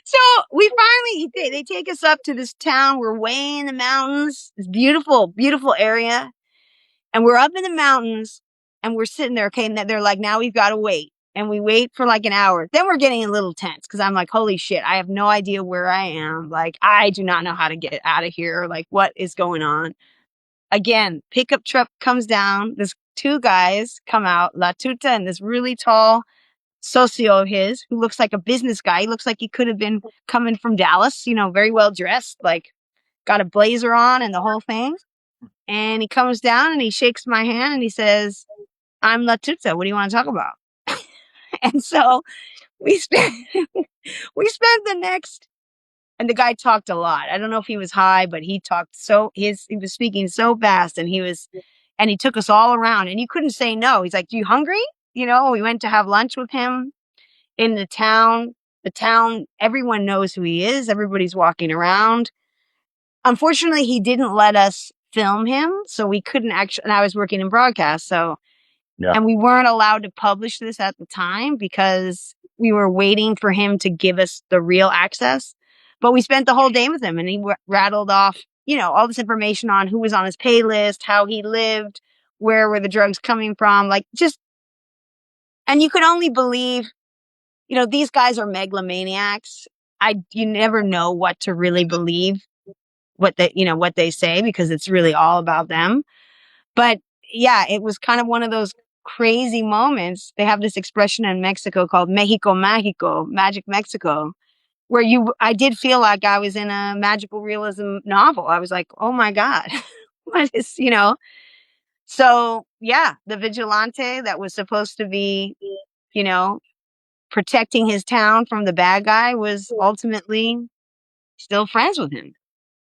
S2: So we finally, they take us up to this town. We're way in the mountains, this beautiful, beautiful area. And we're up in the mountains and we're sitting there. Okay. And they're like, now we've got to wait. And we wait for like an hour. Then we're getting a little tense because I'm like, holy shit, I have no idea where I am. Like, I do not know how to get out of here. Like, what is going on? Again, pickup truck comes down. There's two guys come out, La Tuta and this really tall socio of his who looks like a business guy. He looks like he could have been coming from Dallas, very well dressed, like got a blazer on and the whole thing. And he comes down and he shakes my hand and he says, I'm La Tuta. What do you want to talk about? And so we spent the next, and the guy talked a lot. I don't know if he was high, but he talked he was speaking so fast and he took us all around and you couldn't say no. He's like, you hungry? We went to have lunch with him in the town. The town, everyone knows who he is. Everybody's walking around. Unfortunately, he didn't let us film him. So we couldn't actually, and I was working in broadcast. So,
S1: Yeah.
S2: And we weren't allowed to publish this at the time because we were waiting for him to give us the real access. But we spent the whole day with him and he rattled off, all this information on who was on his pay list, how he lived, where were the drugs coming from, and you could only believe, these guys are megalomaniacs. You never know what to really believe, what they say, because it's really all about them. But yeah, it was kind of one of those crazy moments. They have this expression in Mexico called Mexico Mágico, Magic Mexico, where I did feel like I was in a magical realism novel. I was like, oh my God, what is, So yeah, the vigilante that was supposed to be, protecting his town from the bad guy was ultimately still friends with him.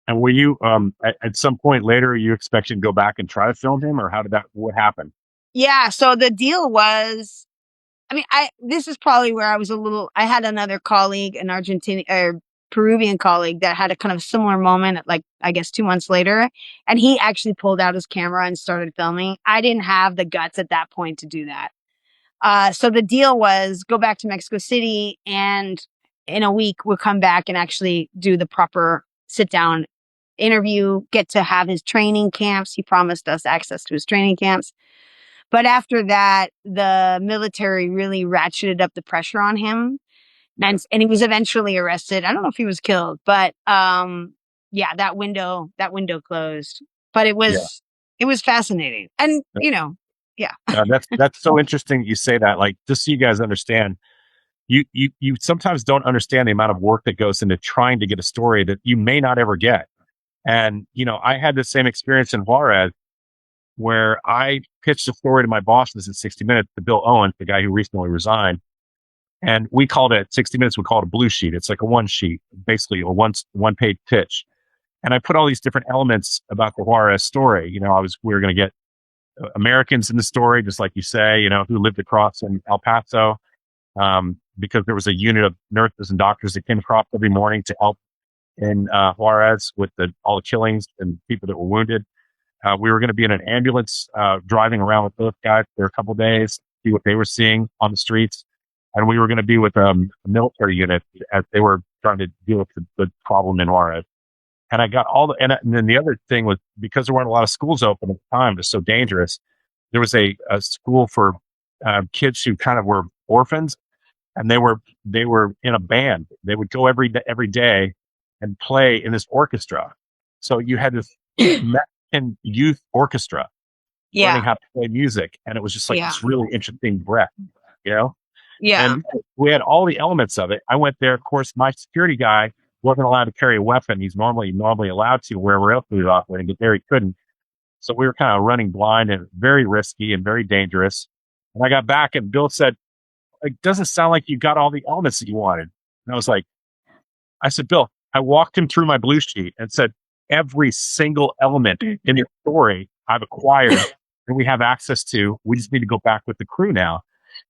S1: And were you at some point later, are you expecting to go back and try to film him, or what happened?
S2: Yeah. So the deal was, this is probably where I had another colleague, an Argentinian or Peruvian colleague that had a kind of similar moment, like, I guess 2 months later. And he actually pulled out his camera and started filming. I didn't have the guts at that point to do that. So the deal was go back to Mexico City and in a week we'll come back and actually do the proper sit down interview, get to have his training camps. He promised us access to his training camps. But after that, the military really ratcheted up the pressure on him. And he was eventually arrested. I don't know if he was killed, but yeah, that window closed. But it was fascinating. And yeah.
S1: That's so interesting you say that. Like, just so you guys understand, you sometimes don't understand the amount of work that goes into trying to get a story that you may not ever get. And, I had the same experience in Juarez where I pitched a story to my bosses at 60 Minutes to Bill Owens, the guy who recently resigned. And we called it 60 Minutes, we called it a blue sheet. It's like a one sheet, basically a one page pitch. And I put all these different elements about the Juarez story. We were going to get Americans in the story, just like you say, who lived across in El Paso, because there was a unit of nurses and doctors that came across every morning to help in Juarez with all the killings and people that were wounded. We were going to be in an ambulance driving around with those guys for a couple of days, see what they were seeing on the streets. And we were going to be with a military unit as they were trying to deal with the problem in Juarez. And I got and then the other thing was, because there weren't a lot of schools open at the time, it was so dangerous. There was a school for kids who kind of were orphans, and they were in a band. They would go every day and play in this orchestra. So you had this Mexican youth orchestra learning how to play music, and it was just like this really interesting breath,
S2: Yeah.
S1: And we had all the elements of it. I went there. Of course, my security guy wasn't allowed to carry a weapon. He's normally allowed to wherever else he was operating, but there he couldn't. So we were kind of running blind and very risky and very dangerous. And I got back and Bill said, "It doesn't sound like you got all the elements that you wanted." And I said, "Bill," I walked him through my blue sheet and said, "Every single element in your story I've acquired and we have access to. We just need to go back with the crew now."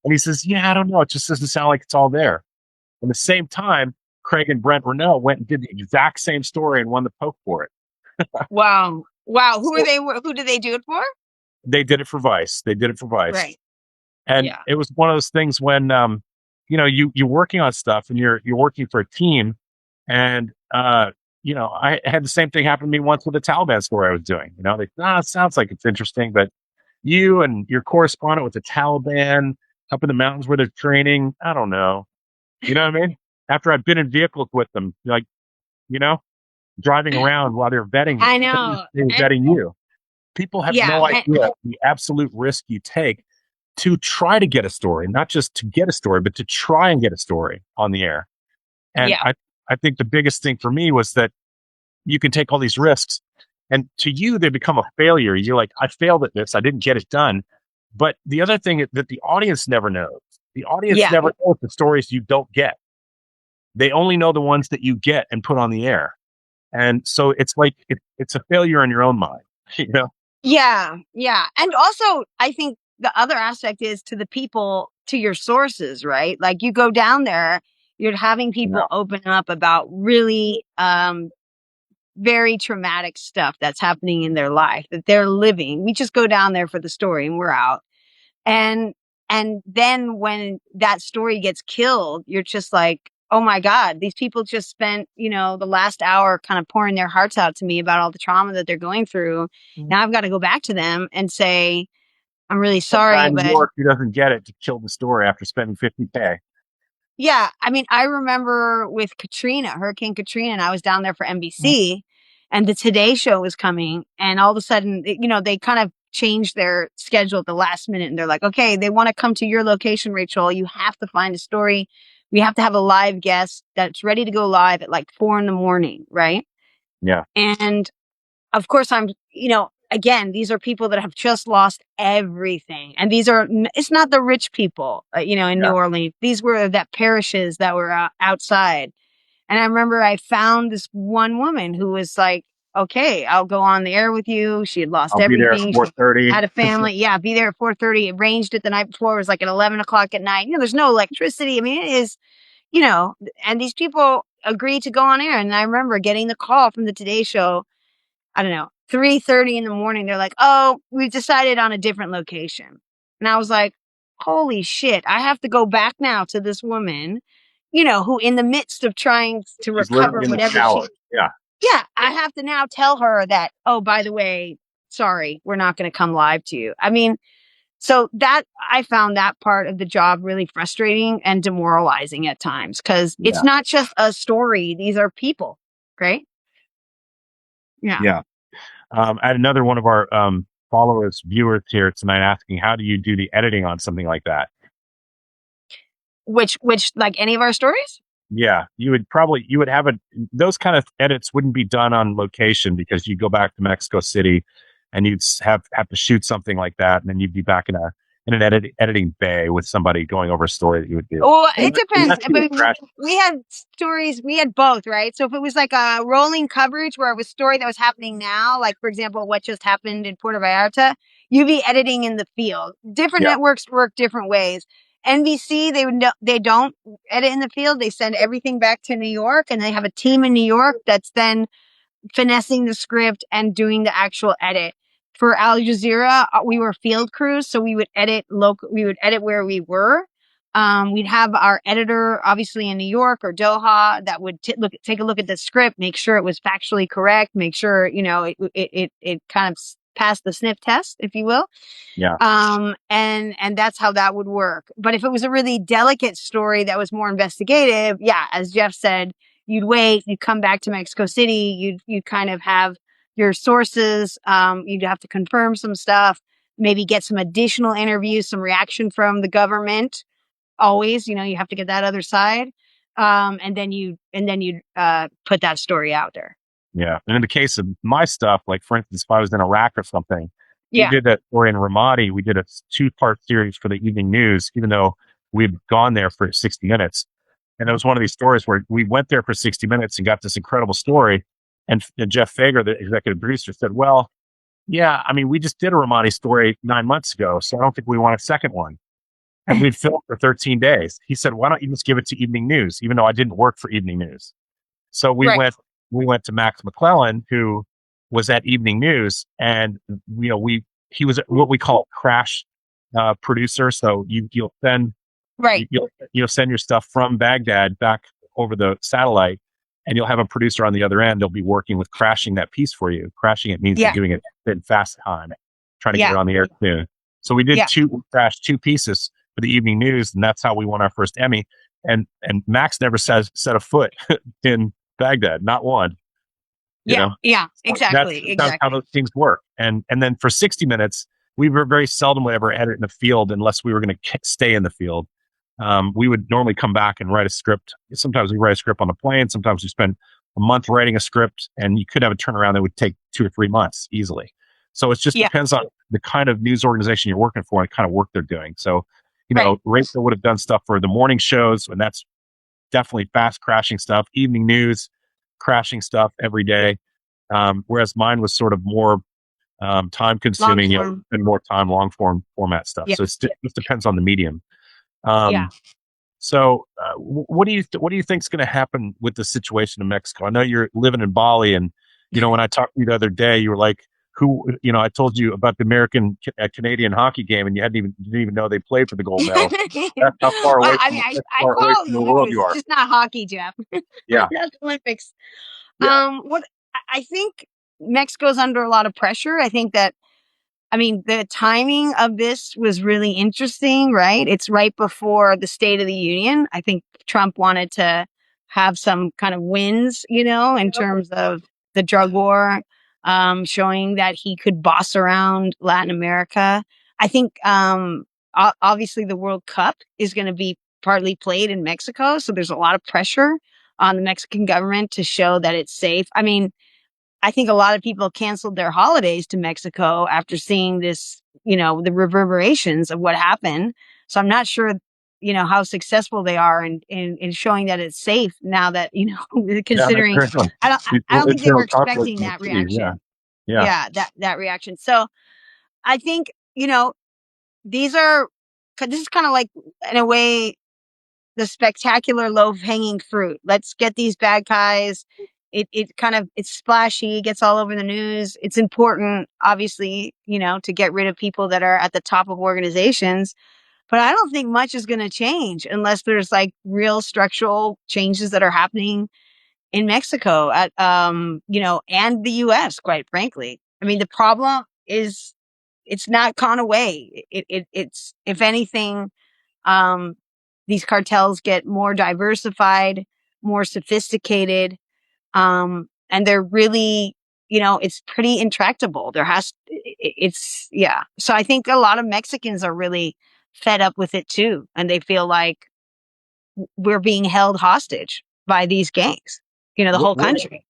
S1: And he says, "Yeah, I don't know. It just doesn't sound like it's all there." At the same time, Craig and Brent Renault went and did the exact same story and won the Poke for it.
S2: Wow. Who did they do it for?
S1: They did it for Vice.
S2: Right.
S1: And it was one of those things when, you're working on stuff and you're working for a team. And, I had the same thing happen to me once with the Taliban story I was doing. It sounds like it's interesting, but you and your correspondent with the Taliban up in the mountains where they're training, I don't know. You know what I mean? After I've been in vehicles with them, driving around while they're vetting,
S2: I know.
S1: they're vetting you. People have no idea the absolute risk you take to try to get a story, not just to get a story, but to try and get a story on the air. And I think the biggest thing for me was that you can take all these risks, and to you, they become a failure. You're like, I failed at this. I didn't get it done. But the other thing is that the audience never knows. The audience never knows the stories you don't get. They only know the ones that you get and put on the air. And so it's like, it's a failure in your own mind,
S2: Yeah. And also, I think the other aspect is to the people, to your sources, right? Like you go down there, you're having people open up about really very traumatic stuff that's happening in their life that they're living. We just go down there for the story and we're out. And then when that story gets killed, you're just like, oh my God, these people just spent, the last hour kind of pouring their hearts out to me about all the trauma that they're going through. Mm-hmm. Now I've got to go back to them and say, I'm really sorry, but
S1: New York, who doesn't get it to kill the story after spending $50K.
S2: Yeah. I mean, I remember with Hurricane Katrina, and I was down there for NBC and the Today Show was coming, and all of a sudden, they kind of changed their schedule at the last minute, and they're like, okay, they want to come to your location, Rachel. You have to find a story. We have to have a live guest that's ready to go live at like 4 a.m, right?
S1: Yeah.
S2: And of course again, these are people that have just lost everything. And it's not the rich people, in New Orleans. These were that parishes that were outside. And I remember I found this one woman who was like, okay, I'll go on the air with you. She had lost everything.
S1: Be there at 4:30.
S2: She had a family. Yeah, be there at 4:30. Arranged it the night before. It was like at 11 o'clock at night. There's no electricity. I mean, it is, and these people agreed to go on air. And I remember getting the call from the Today Show, I don't know, 3:30 in the morning. They're like, oh, we've decided on a different location. And I was like, holy shit, I have to go back now to this woman, who in the midst of trying to recover whatever yeah, I have to now tell her that, oh, by the way, sorry, we're not going to come live to you. I mean, so that I found that part of the job really frustrating and demoralizing at times, because it's not just a story. These are people, right?
S1: Yeah. I had another one of our viewers here tonight asking, how do you do the editing on something like that?
S2: Which like any of our stories?
S1: Yeah, you would have those kind of edits wouldn't be done on location because you go back to Mexico City and you'd have to shoot something like that. And then you'd be back in an editing bay with somebody going over a story that you would do.
S2: Well, it depends.
S1: Unless you were
S2: But
S1: crash.
S2: we had stories, we had both, right? So if it was like a rolling coverage where it was a story that was happening now, like for example, what just happened in Puerto Vallarta, you'd be editing in the field. Different
S1: Yeah.
S2: networks work different ways. NBC, they don't edit in the field. They send everything back to New York, and they have a team in New York that's then finessing the script and doing the actual edit. For Al Jazeera, we were field crews, so we would edit where we were. We'd have our editor, obviously in New York or Doha, that would take a look at the script, make sure it was factually correct, make sure it kind of passed the sniff test, if you will.
S1: Yeah.
S2: And that's how that would work. But if it was a really delicate story that was more investigative, yeah, as Jeff said, you'd wait, you'd come back to Mexico City, you'd kind of have your sources, you'd have to confirm some stuff, maybe get some additional interviews, some reaction from the government. Always, you have to get that other side. And then you'd put that story out there.
S1: Yeah. And in the case of my stuff, like for instance, if I was in Iraq or something, we
S2: Yeah.
S1: did that story in Ramadi. We did a 2-part series for the evening news, even though we'd gone there for 60 minutes. And it was one of these stories where we went there for 60 minutes and got this incredible story. And Jeff Fager, the executive producer, said, well, yeah, I mean, we just did a Ramadi story 9 months ago, so I don't think we want a second one. And we'd filmed for 13 days. He said, why don't you just give it to evening news, even though I didn't work for evening news. So
S2: Right.
S1: we went to Max McClellan, who was at evening news, and he was what we call a crash producer. So
S2: Right.
S1: you'll send your stuff from Baghdad back over the satellite, and you'll have a producer on the other end. They'll be working with crashing that piece for you. Crashing it means
S2: Yeah.
S1: you're doing it in fast time, trying to get
S2: Yeah.
S1: it on the air soon. So we did
S2: Yeah.
S1: crashed 2 pieces for the evening news, and that's how we won our first Emmy. And Max never set a foot in Baghdad, not one.
S2: Yeah. Yeah.
S1: That's
S2: Exactly.
S1: how those things work. And then for 60 minutes, we were very seldom would ever edit in the field unless we were going to stay in the field. We would normally come back and write a script. Sometimes we write a script on the plane. Sometimes we spend a month writing a script, and you could have a turnaround that would take 2 or 3 months easily. So it just depends on the kind of news organization you're working for and the kind of work they're doing. So, Rachel would have done stuff for the morning shows, and that's definitely fast crashing stuff, evening news, crashing stuff every day. Whereas mine was sort of more time consuming, and more time, long format stuff. So it just depends on the medium. So what do you think is going to happen with the situation in Mexico? I know you're living in Bali, and when I talked to you the other day, you were like, I told you about the American Canadian hockey game, and you didn't even know they played for the gold medal. That's how far away
S2: I follow
S1: from the world you are.
S2: Just not hockey, Jeff.
S1: Yeah.
S2: That's Olympics.
S1: Yeah.
S2: What I think Mexico's under a lot of pressure. I think that, the timing of this was really interesting, right? It's right before the State of the Union. I think Trump wanted to have some kind of wins, in terms of the drug war, showing that he could boss around Latin America. I think, obviously the World Cup is going to be partly played in Mexico. So there's a lot of pressure on the Mexican government to show that it's safe. I think a lot of people canceled their holidays to Mexico after seeing this, the reverberations of what happened. So I'm not sure, how successful they are in showing that it's safe now that, considering, I don't think they were expecting that reaction.
S1: Yeah.
S2: That reaction. So I think, this is kind of like, in a way, the spectacular low-hanging fruit. Let's get these bad guys. It's splashy, gets all over the news. It's important, obviously, to get rid of people that are at the top of organizations. But I don't think much is going to change unless there's like real structural changes that are happening in Mexico and the US, quite frankly. The problem is it's not gone away. It's, if anything, these cartels get more diversified, more sophisticated, and they're really, it's pretty intractable. So I think a lot of Mexicans are really fed up with it too, and they feel like we're being held hostage by these gangs, the whole country.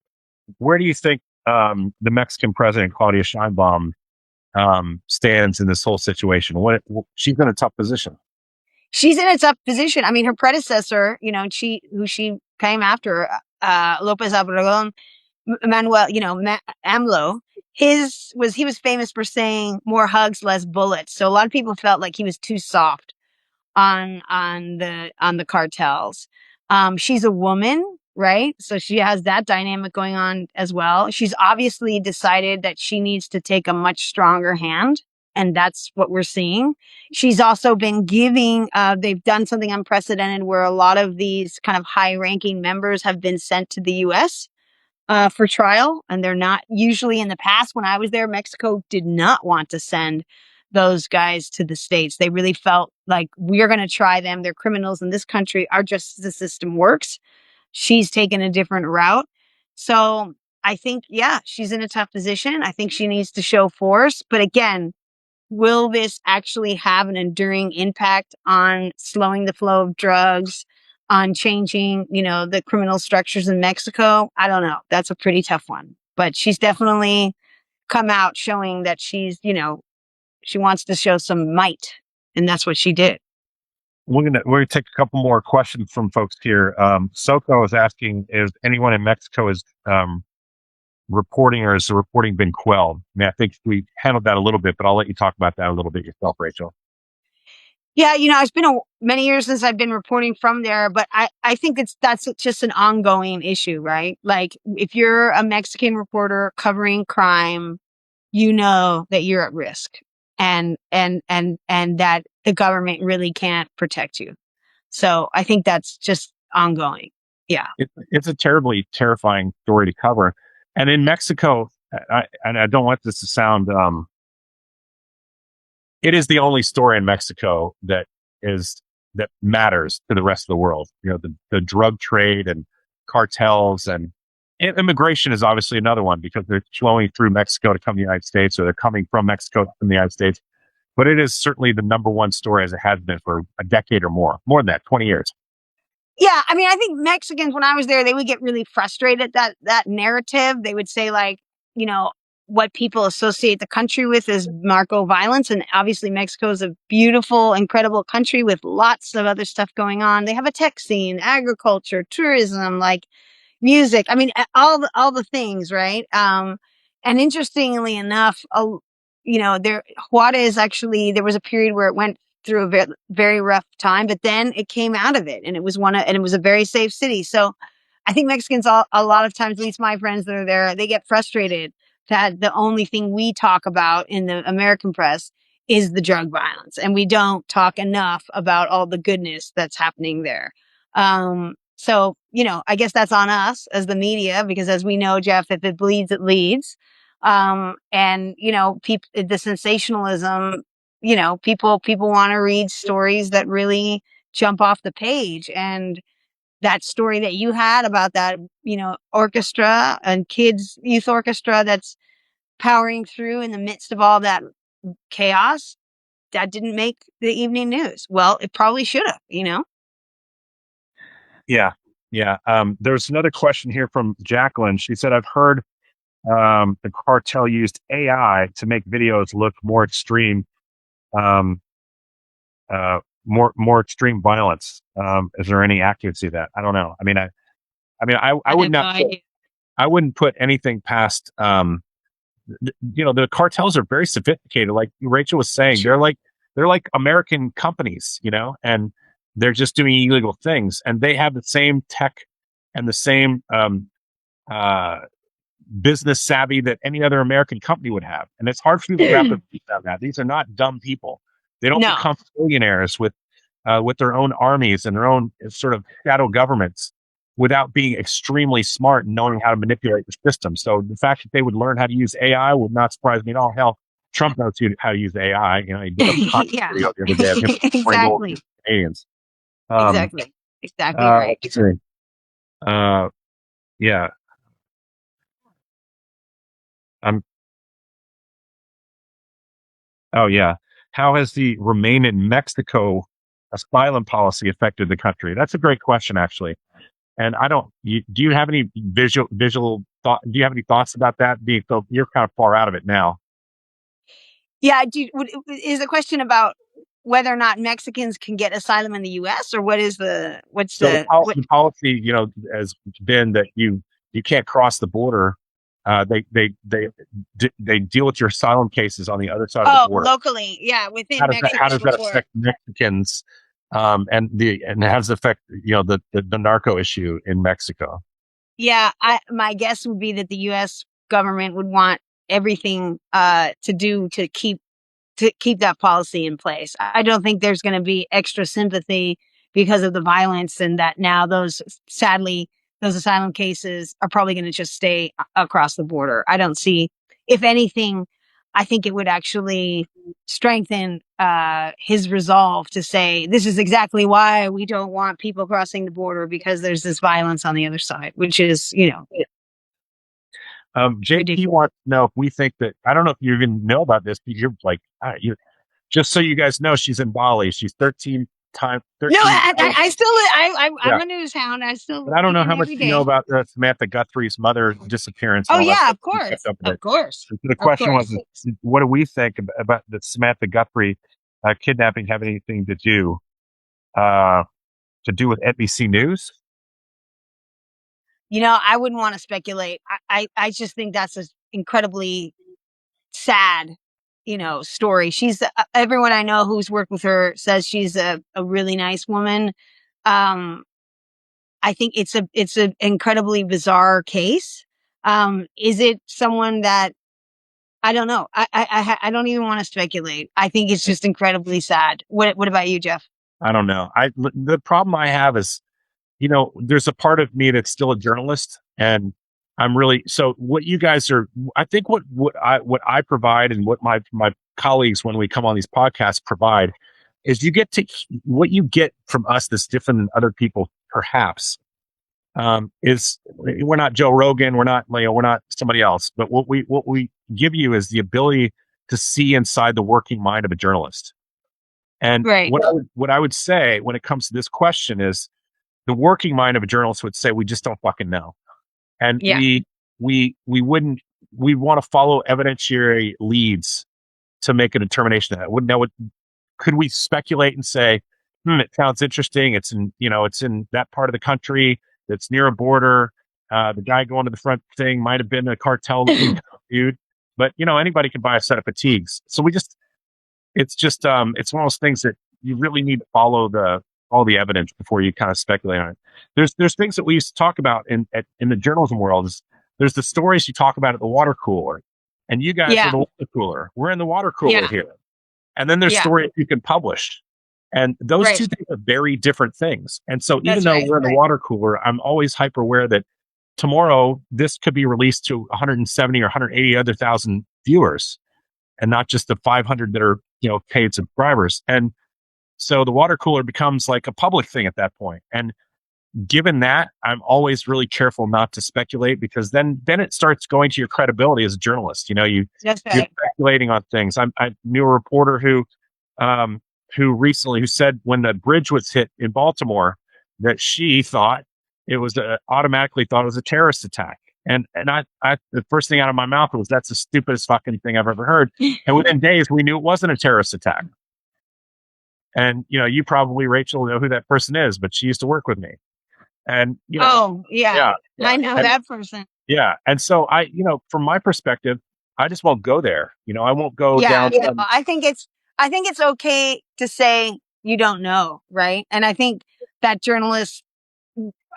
S1: Where do you think the Mexican president, Claudia Sheinbaum, stands in this whole situation? She's in a tough position.
S2: She's in a tough position. I mean, her predecessor, who she came after, Lopez Obrador, Manuel, AMLO, he was famous for saying more hugs, less bullets. So a lot of people felt like he was too soft on the cartels. She's a woman, right? So she has that dynamic going on as well. She's obviously decided that she needs to take a much stronger hand. And that's what we're seeing. She's also been giving, they've done something unprecedented where a lot of these kind of high ranking members have been sent to the US for trial. And they're not usually, in the past, when I was there, Mexico did not want to send those guys to the States. They really felt like, we're going to try them. They're criminals in this country. Our justice system works. She's taken a different route. So I think, yeah, she's in a tough position. I think she needs to show force. But again, will this actually have an enduring impact on slowing the flow of drugs, on changing, the criminal structures in Mexico? I don't know. That's a pretty tough one. But she's definitely come out showing that she's, she wants to show some might. And that's what she did.
S1: We're gonna take a couple more questions from folks here. Soko is asking if anyone in Mexico is reporting, or has the reporting been quelled? I mean, I think we handled that a little bit, but I'll let you talk about that a little bit yourself, Rachel.
S2: Yeah, it's been many years since I've been reporting from there, but I think that's just an ongoing issue, right? Like, if you're a Mexican reporter covering crime, you know that you're at risk, and that the government really can't protect you. So I think that's just ongoing. Yeah.
S1: It's a terribly terrifying story to cover. And in Mexico, I don't want this to sound, it is the only story in Mexico that matters to the rest of the world. The drug trade and cartels, and immigration is obviously another one, because they're flowing through Mexico to come to the United States, or they're coming from Mexico to the United States. But it is certainly the number one story, as it has been for a decade or more than that, 20 years.
S2: Yeah, I mean, I think Mexicans, when I was there, they would get really frustrated that narrative. They would say, like, what people associate the country with is narco violence, and obviously Mexico is a beautiful, incredible country with lots of other stuff going on. They have a tech scene, agriculture, tourism, like music. I mean, all the things, right? And interestingly enough, Juarez, actually, there was a period where it went through a very, very rough time, but then it came out of it, and it was and it was a very safe city. So I think Mexicans, a lot of times, at least my friends that are there, they get frustrated that the only thing we talk about in the American press is the drug violence, and we don't talk enough about all the goodness that's happening there. So, I guess that's on us as the media, because, as we know, Jeff, if it bleeds, it leads. And, the sensationalism, people want to read stories that really jump off the page. And that story that you had about that, orchestra and youth orchestra that's powering through in the midst of all that chaos, that didn't make the evening news. Well, it probably should have,
S1: Yeah. Yeah. There's another question here from Jacqueline. She said, I've heard the cartel used AI to make videos look more extreme, more extreme violence. Is there any accuracy to that? I don't know. I would not. I wouldn't put anything past. The cartels are very sophisticated. Like Rachel was saying,
S2: Sure.
S1: they're like American companies, and they're just doing illegal things, and they have the same tech and the same business savvy that any other American company would have. And it's hard for people to wrap their feet around that. These are not dumb people. They don't become billionaires with their own armies and their own sort of shadow governments without being extremely smart and knowing how to manipulate the system. So the fact that they would learn how to use AI would not surprise me at all. Hell, Trump knows how to use AI. He did a
S2: Yeah.
S1: video the other day of him
S2: Exactly.
S1: Canadians.
S2: Exactly right.
S1: Yeah. Oh yeah. How has the Remain in Mexico asylum policy affected the country? That's a great question, actually. And do you have any visual thought? Do you have any thoughts about that? You're kind of far out of it now.
S2: Yeah. Is the question about whether or not Mexicans can get asylum in the U.S. or what's
S1: So
S2: what?
S1: the policy, has been that you can't cross the border. They deal with your asylum cases on the other side of the border.
S2: Locally, yeah, within
S1: How
S2: Mexico
S1: does that
S2: before.
S1: affect Mexicans? And how does it affect the narco issue in Mexico?
S2: Yeah, my guess would be that the U.S. government would want everything to do to keep that policy in place. I don't think there's going to be extra sympathy because of the violence, and that now sadly those asylum cases are probably going to just stay across the border. I don't see, if anything, I think it would actually strengthen his resolve to say this is exactly why we don't want people crossing the border, because there's this violence on the other side, which is
S1: JP
S2: ridiculous.
S1: wants to know if we think that, I don't know if you even know about this, but you're like, just so you guys know, she's in Bali. She's 13 times.
S2: No, I'm a news hound.
S1: But I don't know how much
S2: every
S1: you know
S2: day.
S1: about Samantha Guthrie's mother disappearance.
S2: Oh
S1: And all that
S2: yeah,
S1: stuff.
S2: of course,
S1: So
S2: of course.
S1: the question was, what do we think about the Samantha Guthrie kidnapping have anything to do with NBC News?
S2: I wouldn't want to speculate. I just think that's an incredibly sad, story. She's everyone I know who's worked with her says she's a really nice woman. I think it's an incredibly bizarre case. Is it someone that I don't know? I don't even want to speculate. I think it's just incredibly sad. What about you, Jeff?
S1: I don't know. The problem I have is, there's a part of me that's still a journalist, and I'm really, so what you guys are, I think what I provide and what my colleagues, when we come on these podcasts, provide is what you get from us that's different than other people, perhaps, is we're not Joe Rogan, we're not somebody else, but what we give you is the ability to see inside the working mind of a journalist. And
S2: Right.
S1: what I would say when it comes to this question is, the working mind of a journalist would say, we just don't fucking know. And
S2: Yeah.
S1: we want to follow evidentiary leads to make a determination of that. Could we speculate and say, it sounds interesting. It's in that part of the country that's near a border. The guy going to the front thing might have been a cartel dude, but anybody can buy a set of fatigues. So it's one of those things that you really need to follow all the evidence before you kind of speculate on it. There's things that we used to talk about in the journalism world. There's the stories you talk about at the water cooler, and you guys are the water cooler. We're in the water cooler here. And then there's stories you can publish. And those two things are very different things. And so even though we're in the water cooler, I'm always hyper aware that tomorrow this could be released to 170 or 180 other thousand viewers, and not just the 500 that are, paid subscribers. And so the water cooler becomes like a public thing at that point. And given that, I'm always really careful not to speculate, because then it starts going to your credibility as a journalist. You're speculating on things. I knew a reporter who said when the bridge was hit in Baltimore that she thought automatically thought it was a terrorist attack. And I the first thing out of my mouth was, that's the stupidest fucking thing I've ever heard. And within days, we knew it wasn't a terrorist attack. And, you probably, Rachel, know who that person is, but she used to work with me. And,
S2: I know that person.
S1: Yeah. And so from my perspective, I just won't go there. I won't go down.
S2: I think it's okay to say you don't know. Right. And I think that journalists,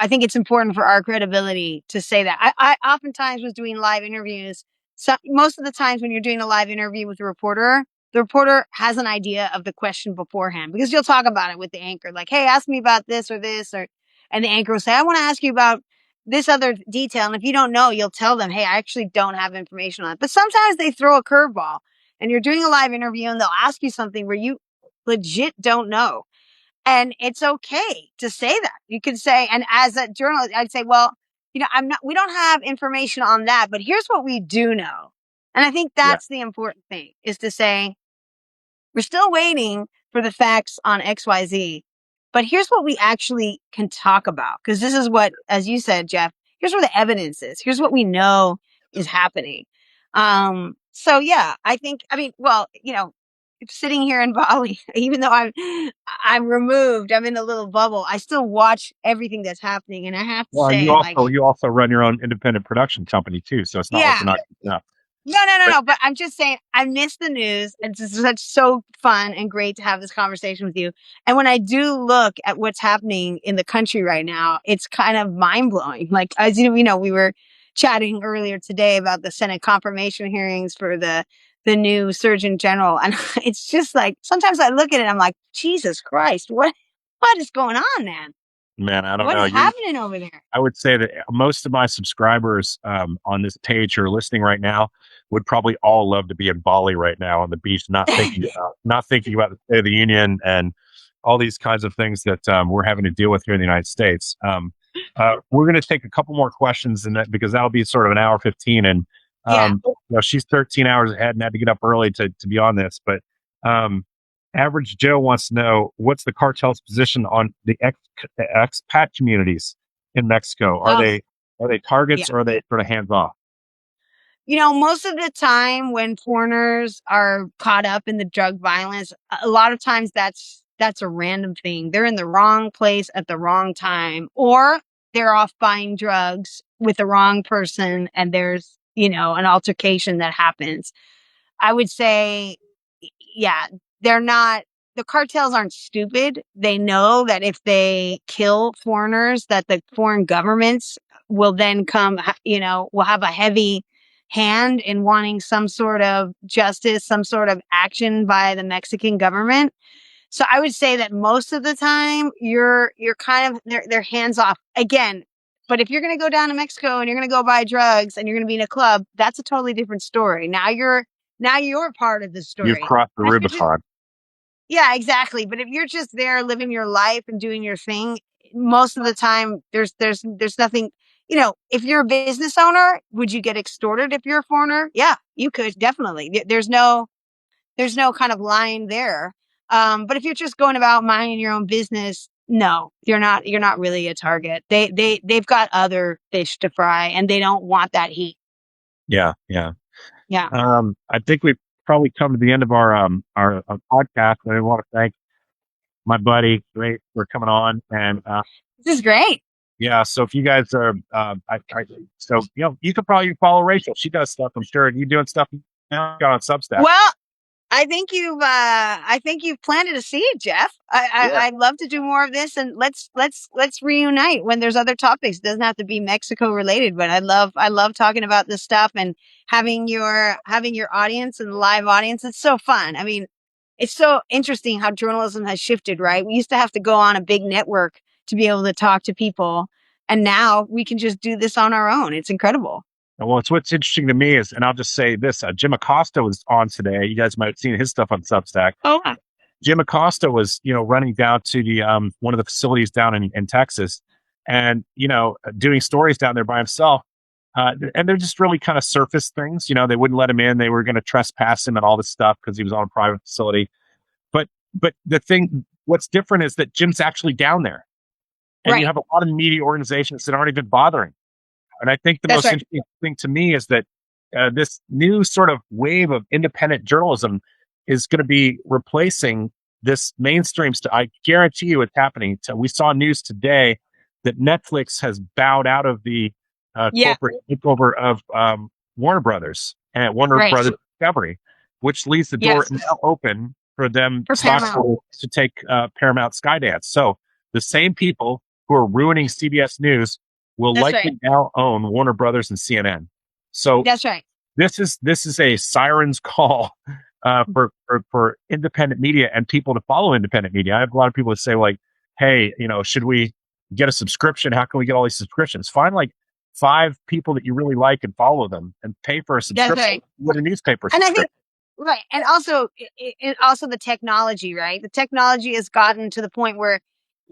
S2: I think it's important for our credibility to say that. I oftentimes was doing live interviews. So most of the times when you're doing a live interview with a reporter, the reporter has an idea of the question beforehand, because you'll talk about it with the anchor, like, hey, ask me about this or this, and the anchor will say, I want to ask you about this other detail. And if you don't know, you'll tell them, hey, I actually don't have information on it. But sometimes they throw a curveball, and you're doing a live interview and they'll ask you something where you legit don't know. And it's okay to say that. You could say, and as a journalist, I'd say, well, we don't have information on that, but here's what we do know. And I think that's the important thing, is to say, we're still waiting for the facts on XYZ, But here's what we actually can talk about, because this is what, as you said, Jeff, here's where the evidence is. Here's what we know is happening. So yeah, I mean, well, sitting here in Bali, even though I'm removed, I'm in a little bubble, I still watch everything that's happening. And I have to
S1: Well, and
S2: say, like,
S1: you also run your own independent production company too, so it's not like
S2: yeah,
S1: you're not keeping up.
S2: no,
S1: But
S2: no. But I'm just saying, I miss the news. It's just so fun and great to have this conversation with you. And when I do look at what's happening in the country right now, it's kind of mind blowing. Like, as we were chatting earlier today about the Senate confirmation hearings for the new Surgeon General, and it's just like sometimes I look at it, I'm like, Jesus Christ, what is going on, man?
S1: man, I don't
S2: What
S1: know.
S2: is happening over there?
S1: I would say that most of my subscribers on this page who are listening right now would probably all love to be in Bali right now on the beach, not thinking about the State of the Union and all these kinds of things that we're having to deal with here in the United States. We're going to take a couple more questions, and that because that'll be sort of an hour 15, and
S2: Yeah.
S1: she's 13 hours ahead and had to get up early to be on this, but. Average Joe wants to know what's the cartel's position on the expat communities in Mexico. Are they targets,
S2: Yeah.
S1: or are they sort of hands off?
S2: Most of the time when foreigners are caught up in the drug violence, a lot of times that's a random thing. They're in the wrong place at the wrong time, or they're off buying drugs with the wrong person, and there's, an altercation that happens. I would say, yeah, the cartels aren't stupid. They know that if they kill foreigners, that the foreign governments will then will have a heavy hand in wanting some sort of justice, some sort of action by the Mexican government. So I would say that most of the time you're kind of, they're hands off again. But if you're going to go down to Mexico and you're going to go buy drugs and you're going to be in a club, that's a totally different story. Now you're part of the
S1: You've
S2: story.
S1: crossed the
S2: But if you're just,
S1: Rubicon.
S2: yeah, exactly. But if you're just there living your life and doing your thing, most of the time there's nothing. If you're a business owner, would you get extorted if you're a foreigner? Yeah, you could definitely. There's no kind of line there. But if you're just going about minding your own business, no, you're not. You're not really a target. They've got other fish to fry, and they don't want that heat.
S1: Yeah, yeah.
S2: Yeah,
S1: I think we've probably come to the end of our podcast. I want to thank my buddy Ray for coming on, and
S2: this is great.
S1: yeah. So if you guys are, so you could probably follow Rachel. She does stuff. I'm sure. Are you doing stuff now? Got on Substack.
S2: Well, I think you've planted a seed, Jeff.
S1: Yeah.
S2: I'd love to do more of this, and let's reunite when there's other topics. It doesn't have to be Mexico related, but I love talking about this stuff and having your audience and live audience. It's so fun. I mean, it's so interesting how journalism has shifted, right? We used to have to go on a big network to be able to talk to people, and now we can just do this on our own. It's incredible.
S1: Well, what's interesting to me is, and I'll just say this: Jim Acosta was on today. You guys might have seen his stuff on Substack.
S2: Oh,
S1: Jim Acosta was, running down to the one of the facilities down in Texas, and doing stories down there by himself. And they're just really kind of surface things. They wouldn't let him in. They were going to trespass him and all this stuff because he was on a private facility. But what's different is that Jim's actually down there, and
S2: right.
S1: you have a lot of media organizations that aren't even bothering. And I think the
S2: That's
S1: most
S2: right.
S1: interesting thing to me is that this new sort of wave of independent journalism is going to be replacing this mainstream stuff. I guarantee you it's happening. We saw news today that Netflix has bowed out of the
S2: Yeah.
S1: corporate takeover of Warner Brothers and Warner
S2: Right.
S1: Brothers Discovery, which leaves the door
S2: Yes.
S1: now open for them
S2: For Paramount.
S1: to take Paramount Skydance. So the same people who are ruining CBS News will
S2: That's
S1: likely
S2: right.
S1: now own Warner Brothers and CNN. So
S2: That's right.
S1: this is a siren's call for independent media and people to follow independent media. I have a lot of people that say like, "Hey, should we get a subscription? How can we get all these subscriptions?" Find like 5 people that you really like and follow them and pay for a subscription.
S2: That's right.
S1: With a newspaper
S2: And I
S1: subscription.
S2: think, right. And also, also the technology, right? The technology has gotten to the point where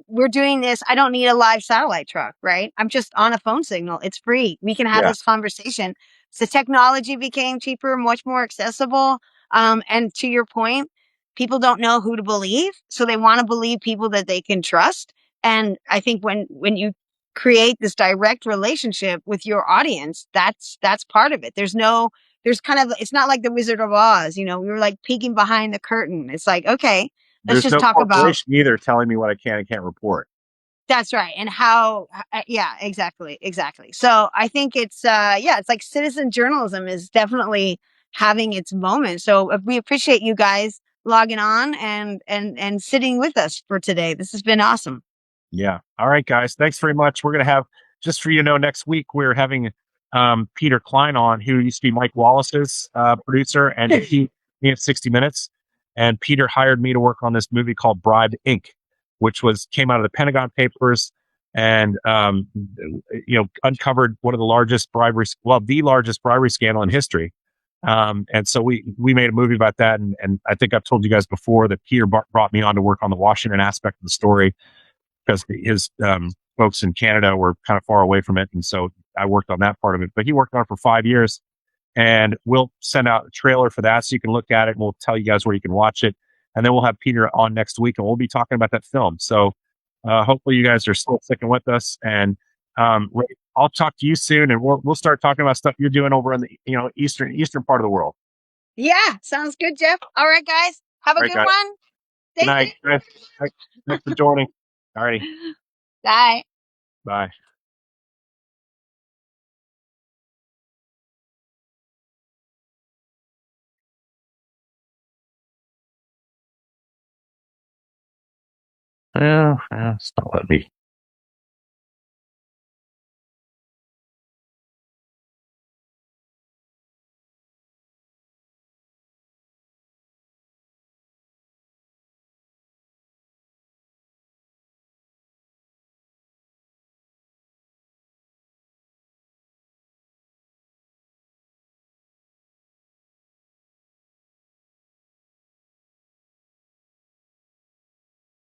S2: we're doing this. I don't need a live satellite truck, right? I'm just on a phone signal. It's free. We can have
S1: Yeah.
S2: this conversation. So technology became cheaper, much more accessible. And to your point, people don't know who to believe. So they want to believe people that they can trust. And I think when you create this direct relationship with your audience, that's part of it. There's kind of, it's not like the Wizard of Oz, we were like peeking behind the curtain. It's like, okay, let's
S1: There's
S2: just
S1: no
S2: talk about.
S1: corporation either telling me what I can and can't report.
S2: That's right. And how, yeah, exactly. So I think it's, it's like citizen journalism is definitely having its moment. So we appreciate you guys logging on and sitting with us for today. This has been awesome.
S1: Yeah. All right, guys. Thanks very much. We're going to have, just for you to know, next week, we're having Peter Klein on, who used to be Mike Wallace's producer, and he at 60 Minutes. And Peter hired me to work on this movie called Bribe Inc., which came out of the Pentagon Papers and, uncovered one of the largest the largest bribery scandal in history. And so we made a movie about that. And I think I've told you guys before that Peter brought me on to work on the Washington aspect of the story, because his folks in Canada were kind of far away from it. And so I worked on that part of it. But he worked on it for 5 years. And we'll send out a trailer for that so you can look at it, and we'll tell you guys where you can watch it. And then we'll have Peter on next week, and we'll be talking about that film. So hopefully you guys are still sticking with us. And I'll talk to you soon, and we'll start talking about stuff you're doing over in the eastern part of the world.
S2: Yeah, sounds good, Jeff. All right, guys. Have a good one.
S1: Good night. Thanks for joining. All righty.
S2: Bye.
S1: Bye. Well, it's not letting me